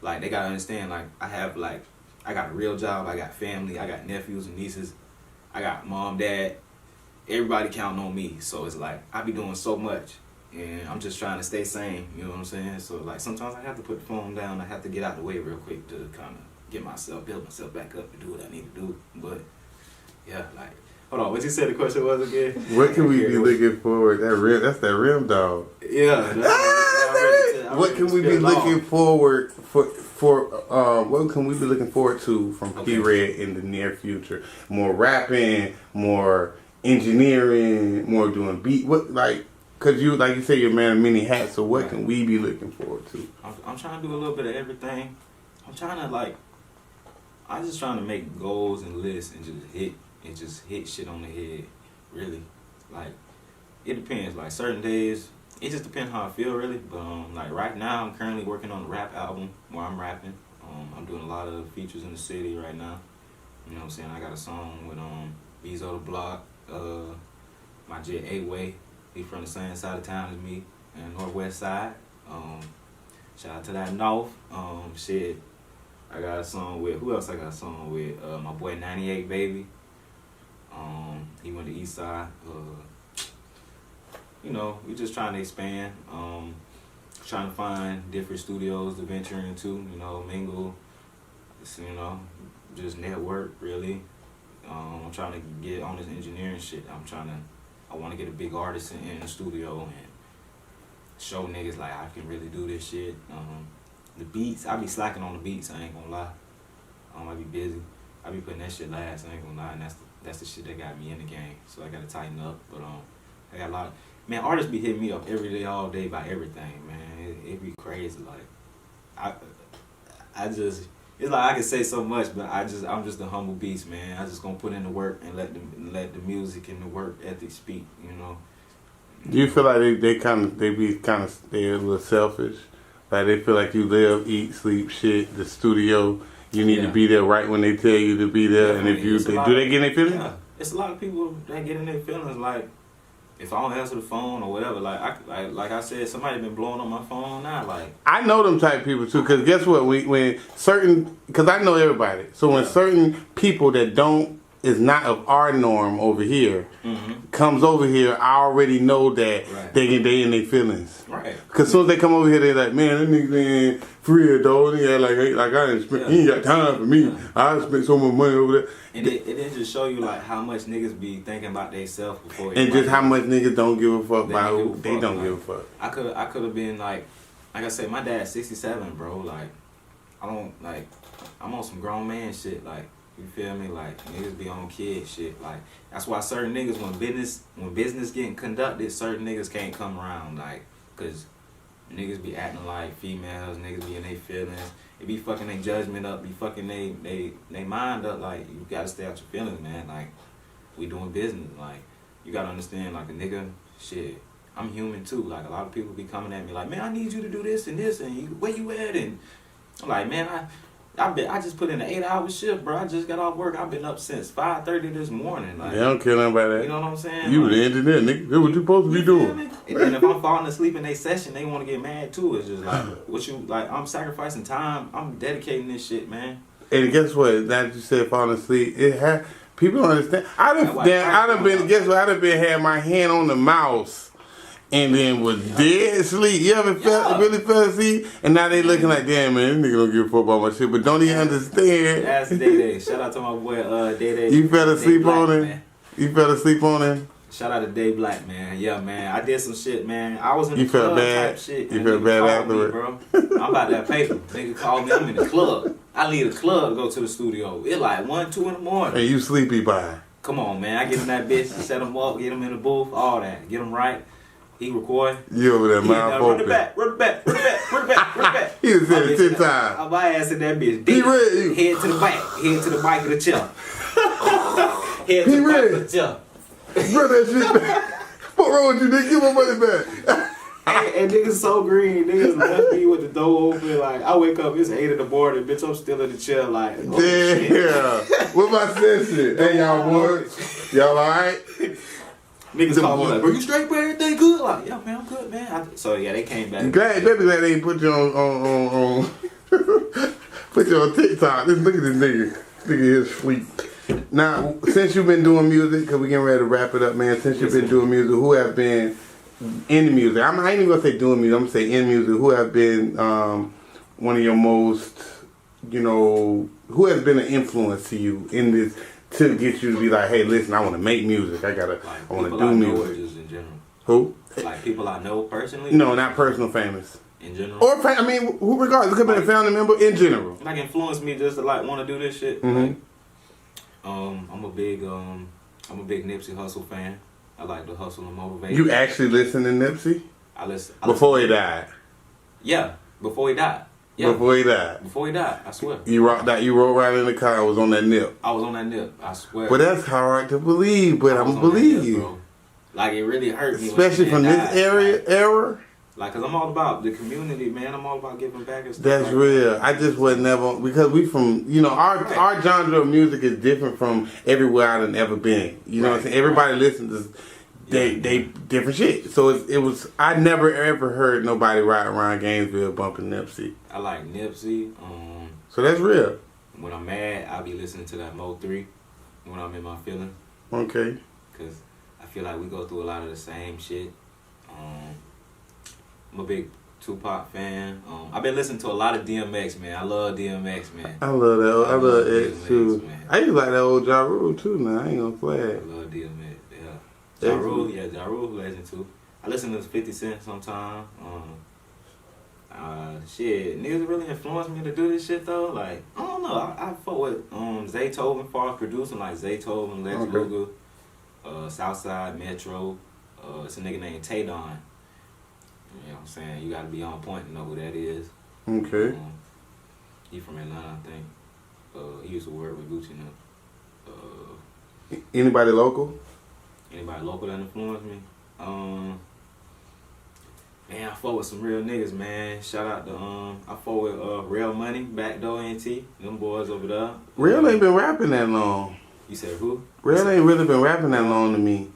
like they gotta understand, like I got a real job, I got family, I got nephews and nieces, I got mom, dad, everybody counting on me. So it's like I be doing so much, and I'm just trying to stay sane. You know what I'm saying? So like sometimes I have to put the phone down. I have to get out the way real quick to kind of build myself back up to do what I need to do. But yeah, like hold on, what you said the question was again? What can we be looking forward? That's that rim dog. Yeah. What can we be looking forward what can we be looking forward to from P-Red in the near future? More rapping, more engineering, more doing beat. What like? Cause you like you say you're a man of many hats. So what can we be looking forward to? I'm trying to do a little bit of everything. I'm just trying to make goals and lists and just hit shit on the head. Really, like it depends. Like certain days, it just depends how I feel really. But like right now, I'm currently working on a rap album where I'm rapping. I'm doing a lot of features in the city right now. You know what I'm saying? I got a song with Bezo the Block, my jet 8-Way. He from the same side of town as me, and northwest side. Shout out to that north. Shit, I got a song with who else? I got a song with my boy 98 Baby. He went to East Side. You know, we just trying to expand. Trying to find different studios to venture into. You know, mingle. You know, just network really. I'm trying to get on this engineering shit. I want to get a big artist in the studio and show niggas like I can really do this shit. The beats, I be slacking on the beats. I ain't gonna lie. I be busy. I be putting that shit last. I ain't gonna lie, and that's the shit that got me in the game. So I gotta tighten up. But I got a lot. Man, artists be hitting me up every day, all day about everything. Man, it be crazy. Like I just. It's like I can say so much, but I'm just a humble beast, man. I just gonna put in the work and let the music and the work ethic speak, you know. Do you feel like they a little selfish? Like they feel like you live, eat, sleep, shit, the studio, you need to be there right when they tell you to be there, and if you do they get in their feelings? Yeah, it's a lot of people that get in their feelings like if I don't answer the phone or whatever, like I said, somebody been blowing up my phone now. Like I know them type of people too, because guess what? Because I know everybody. So when certain people that is not of our norm over here comes over here, I already know that they in their feelings. Right. Because as soon as they come over here, they're like, man, that nigga ain't free though. He ain't got time for me. I spent so much money over there. And it just show you like how much niggas be thinking about themselves before. And just how much niggas don't give a fuck about who they don't give a fuck. I could have been like I said, my dad's 67, bro. Like I'm on some grown man shit. Like you feel me? Like niggas be on kid shit. Like that's why certain niggas when business getting conducted, certain niggas can't come around. Like cause niggas be acting like females, niggas be in their feelings. It be fucking their judgment up, be fucking they mind up. Like you gotta stay out your feelings, man. Like we doing business. Like you gotta understand, like a nigga, shit. I'm human too. Like a lot of people be coming at me like, man, I need you to do this and this and where you at? And I'm like, man, I just put in an 8-hour shift, bro. I just got off work. I've been up since 5:30 this morning. Like, they don't care nothing about that. You know what I'm saying? You the engineer, nigga. That's what you supposed to be doing. And then if I'm falling asleep in their session, they want to get mad too. It's just like, I'm sacrificing time. I'm dedicating this shit, man. And guess what? Now that you said falling asleep, people don't understand. I done been had my hand on the mouse. And then was dead asleep. You ever really fell asleep? And now they looking like, damn, man, this nigga don't give a fuck about my shit. But don't even understand. That's Day. Shout out to my boy Day. You fell asleep on him? You fell asleep on him? Shout out to Day Black, man. Yeah, man. I did some shit, man. I was in the club type shit. You felt bad afterward? Bro. I'm about that paper. Nigga called me. I'm in the club. I leave the club to go to the studio. It's like 1, 2 in the morning. And you sleepy by? Come on, man. I get in that bitch, set him up, get him in the booth, all that. Get him right. He record. You over there, mouth open. Run it back. He done said it 10 times. I'm my ass in that bitch. He ready. Head to the back. Head to the bike of the chair. Head to the bike of the chair. Run that shit back. What wrong with you, nigga? Give my money back. And niggas so green. Niggas left me with the door open. Like, I wake up, it's 8 in the morning. Bitch, I'm still in the chair. Like, oh, damn. What my session? Hey, y'all boys. Y'all alright? Niggas call me like, bro, you straight, bro? Everything good? Like, yeah, man, I'm good, man. So, yeah, they came back. Glad they ain't put you on Put you on TikTok. Look at this nigga. Look at his sleep. Now, since you've been doing music, because we're getting ready to wrap it up, man. Since you've been doing music, who have been in the music? I ain't even gonna say doing music. I'm gonna say in music. Who have been one of your most, who has been an influence to you in this to get you to be like, hey, listen, I want to make music. I want to do music. Or just in general? Who? Like people I know personally? No, not personal famous. In general? Or, who regardless. It could have been a family member in general. Like influenced me just to like want to do this shit. Mm-hmm. Like, I'm a big Nipsey Hussle fan. I like the hustle and motivation. You actually listen to Nipsey? I listen before he died. Yeah, before he died. Yeah. Before he died. Before he died, I swear. You rocked out. You rode right in the car. I was on that nip. I was on that nip. I swear. But that's hard to believe. But I'm gonna believe you. Bro. Like it really hurt me. Especially from this era. Like, cause I'm all about the community, man. I'm all about giving back and stuff. That's like real. that. I just would never, because we from, our genre of music is different from everywhere I've ever been. You know what I'm saying? Everybody listens to they different shit. So it was, I never ever heard nobody ride around Gainesville bumping Nipsey. I like Nipsey. So that's real. When I'm mad, I'll be listening to that Mo 3 when I'm in my feeling. Okay. Cause I feel like we go through a lot of the same shit. I'm a big Tupac fan. I've been listening to a lot of DMX, man. I love DMX, man. I love that. I love X too. Man. I used to like that old Ja Rule too. Now I ain't gonna flag. I love DMX. Yeah. Ja Rule, legend too. I listen to 50 Cent sometime. Shit, niggas really influenced me to do this shit though. Like I don't know. I fuck with Zaytoven far as producing, like Zaytoven, Lex Luger, Southside Metro. It's a nigga named Taydon. You know what I'm saying? You gotta be on point to know who that is. Okay. He from Atlanta, I think. He used to work with Gucci now. Anybody local? Anybody local that influenced me? Man, I fuck with some real niggas, man. Shout out to I fuck with Real Money, Backdoor NT, them boys over there. Real ain't been rapping that long. You said who? Real ain't really been rapping that long to me.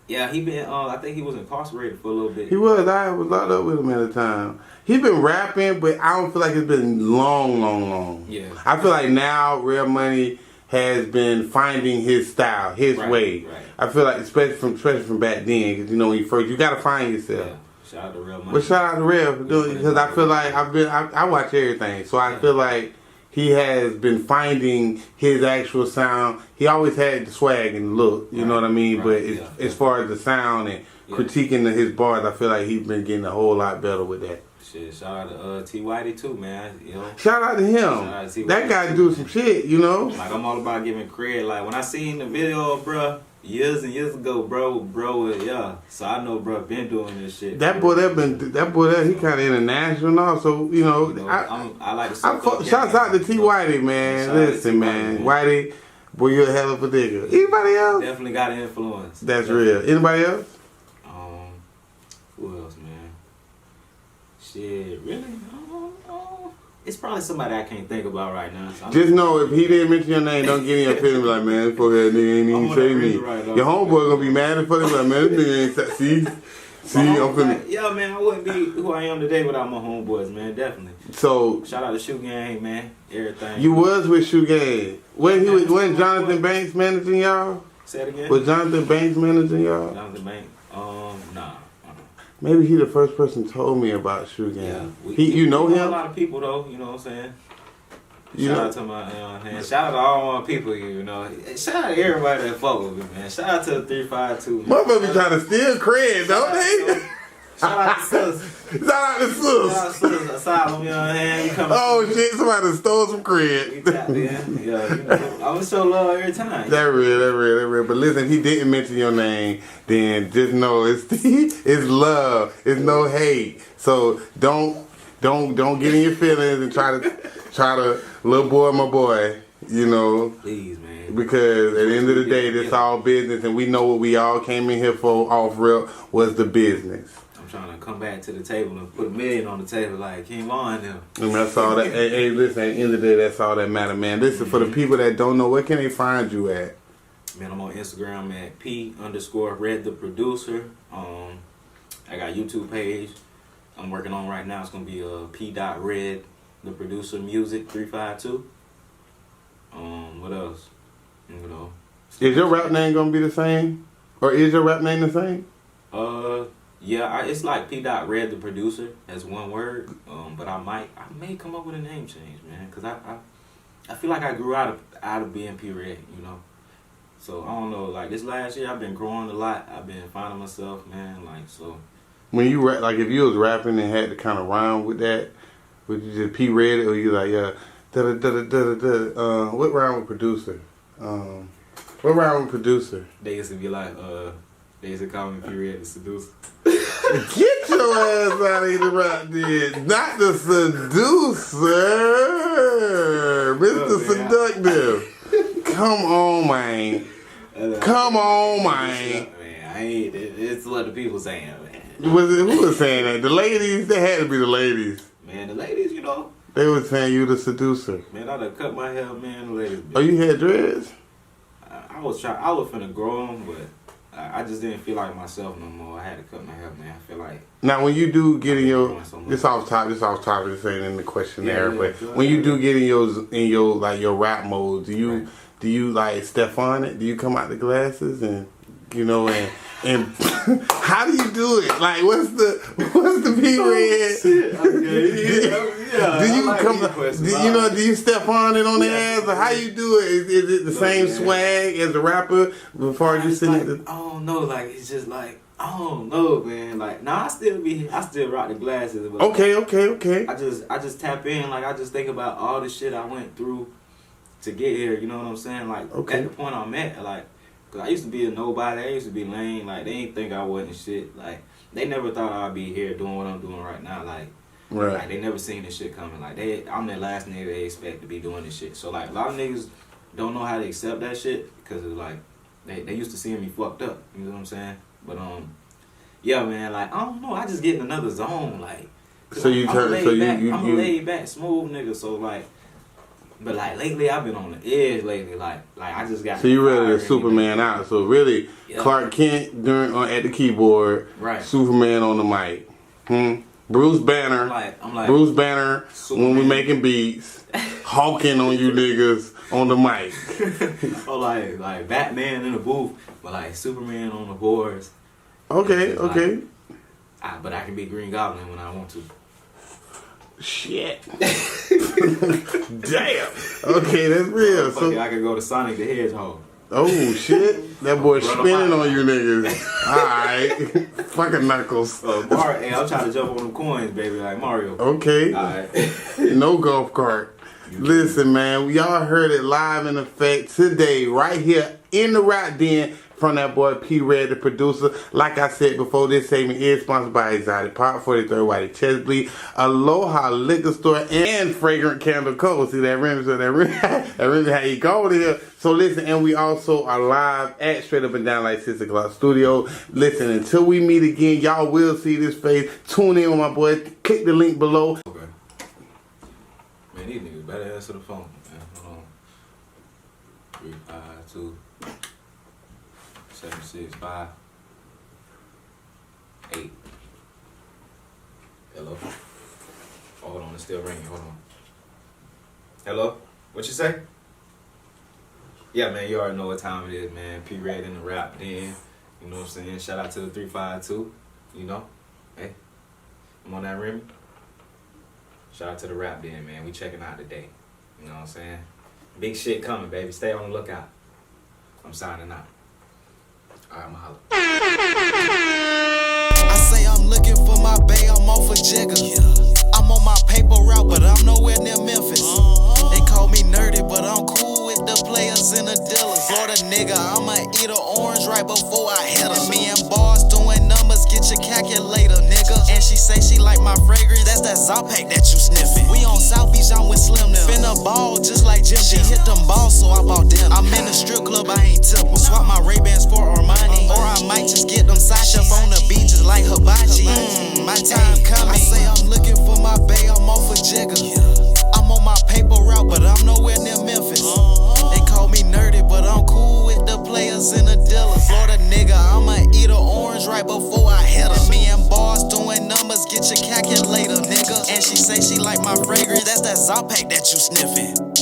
Yeah, he been. I think he was incarcerated for a little bit. He was. I was locked up with him at the time. He been rapping, but I don't feel like it's been long. Yeah. I feel like now Real Money has been finding his style, his way. Right. I feel like, especially from back then, because when you first, you gotta find yourself. Yeah. Shout out to Real Money. Well, shout out to Real for doing, because I feel like I watch everything, so I feel like he has been finding his actual sound. He always had the swag and the look, you know what I mean? But as far as the sound and critiquing his bars, I feel like he's been getting a whole lot better with that. Shit, shout out to T. Whitey too, man. You know. Shout out to him. Shout out to that guy do some shit, you know. Like I'm all about giving credit. Like when I seen the video, bruh, years and years ago, bro, so I know, bro, been doing this shit. That boy, he kind of international also, you know. I like to shouts out to T. Whitey, man. Listen, man, Whitey, boy, you're a hell of a nigga. Anybody else? Definitely got an influence. That's real. Anybody else? Who else, man? Shit, really? It's probably somebody I can't think about right now. So just know if he didn't mention your name, don't get in your feelings like, man, this fuck that nigga ain't even say me. Your homeboy gonna be mad as fuck like, man, this nigga ain't see, I'm finna. Yeah, man, I wouldn't be who I am today without my homeboys, man, definitely. So shout out to Shoe Gang, man, everything. You was with Shoe Gang. When Jonathan Banks managing y'all? Say it again. Was Jonathan Banks managing y'all? Jonathan Banks? Nah. Maybe he the first person told me about Shoe Gang. Yeah, you know him? A lot of people though, you know what I'm saying? Shout out to my shout out to all my people, you know. Shout out to everybody that fuck with me, man. Shout out to the 352. Motherfuckers be trying to steal cred, don't they? Shout out to Sus. Shout out to Sus. Shout out to Sus Asylum, you know what I'm saying? Oh shit, somebody stole some cred. Yeah, you know, I would show love every time. That real. But listen, if he didn't mention your name, then just know it's love. It's no hate. So don't get in your feelings and try to little boy my boy, you know. Please, man. Because at the end of the day, this all business, and we know what we all came in here for off real was the business. I'm trying to come back to the table and put $1 million on the table like King Von them. And that's all that. Hey, listen, at the end of the day, that's all that matter, man. Listen, for the people that don't know, where can they find you at? Man, I'm on Instagram at P_Red the producer. I got a YouTube page I'm working on right now. It's gonna be P.Red. the producer Music 352. What else? You know. Is your rap name gonna be the same, or is your rap name the same? Yeah, it's like P. Dot Red, the producer, as one word. But I may come up with a name change, man, cause I feel like I grew out of being P. Red, you know. So I don't know. Like this last year, I've been growing a lot. I've been finding myself, man. Like so. When you rap, like if you was rapping and had to kind of rhyme with that, would you just P. Red or you like da da da da da da? What rhyme with producer? What rhyme with producer? They used to be like, they used to call me P. Red the seducer. Get your ass out of here, rap then. Not the seducer, Mr. Seductive. Come on, man. Come on, man. Man, I ain't. It's what the people saying, man. Who was saying that? The ladies? They had to be the ladies. Man, the ladies, you know. They was saying you the seducer. Man, I done cut my hair, man. The ladies. Oh, you had dreads? I was finna grow them, but I just didn't feel like myself no more. I had to cut my hair, man. I feel like. Now, when you do get in your, this off topic, this ain't in the questionnaire, but when you do get in your like your rap mode, do you like Stefan it? Do you come out the glasses and you know and how do you do it? Like what's the P Red? Do you come? Do you step on it on the ass? Or how you do it? Is it the same swag as a rapper before you sing it? I don't know. Like it's just like I don't know, man. Like I still rock the glasses. But Okay. I just tap in. Like I just think about all the shit I went through to get here. You know what I'm saying? Like at the point I'm at, like. Cause I used to be a nobody, I used to be lame, like they didn't think I wasn't shit, like they never thought I'd be here doing what I'm doing right now, like they never seen this shit coming, like I'm the last nigga they expect to be doing this shit, so like a lot of niggas don't know how to accept that shit, because it's like, they used to seeing me fucked up, you know what I'm saying, but yeah man, like I don't know, I just get in another zone, like, so you I'm a laid back, smooth nigga, so like, but like lately, I've been on the edge lately. Like I just got. So you ready to Superman out? So really, Clark Kent at the keyboard, right? Superman on the mic. Bruce Banner. I'm like Bruce Banner Superman. When we making beats, hawking on you niggas on the mic. Oh, like Batman in the booth, but like Superman on the boards. Okay. But I can be Green Goblin when I want to. Shit. Damn. Okay, that's real. So I could go to Sonic the Hedgehog. Oh shit. That boy spinning on you niggas. Alright. Fucking Knuckles. Hey, I'm trying to jump on them coins, baby, like Mario. Okay. Alright. No golf cart. Listen, man, y'all heard it live in effect today, right here in the Rap Den. From that boy P. Red, the producer. Like I said before, this segment is sponsored by Exotic Pop, 43rd White Chest Bleed, Aloha Liquor Store, and Fragrant Candle Co. See that rim? So that rim how you go to here. So listen, and we also are live at Straight Up and Down like 6 o'clock studio. Listen, until we meet again, y'all will see this face. Tune in with my boy. Click the link below. Okay. Man, these niggas better answer the phone, man. Hold on. 352 765 8. Hello. Oh, hold on, it's still ringing. Hold on. Hello? What you say? Yeah, man, you already know what time it is, man. P. Red in the Rap Den. You know what I'm saying? Shout out to the 352. You know? Hey. I'm on that rim. Shout out to the Rap Den, man. We checking out today. You know what I'm saying? Big shit coming, baby. Stay on the lookout. I'm signing out. Alright, I'ma holler. I say I'm looking for my bae, I'm off a jigger. I'm on my paper route, but I'm nowhere near Memphis. They call me nerdy, but I'm cool with the players and the dealers. Florida nigga, I'ma eat an orange right before I hit her. Me and bars doing numbers, get your calculator, nigga. And she say she like my fragrance, that's that Zopac that you sniffing. We on South Beach, I'm with Slim now. Finna ball just like Jim. She hit them balls, so I bought them. I'm in the strip club, I ain't tipple. Swap my Ray-Bans for Armani, or I might just get them side up on the beaches like hibachi. My time coming. I say I'm looking for my bae, I'm off a jigger. I'm on my paper route, but I'm nowhere near Memphis. They call me nerdy, but I'm cool with the players and the dealers. Florida nigga, I'ma eat an orange right before I hit her. Me and bars doing numbers. get your calculator, nigga. And she say she like my fragrance, that's that Zopac that you sniffing.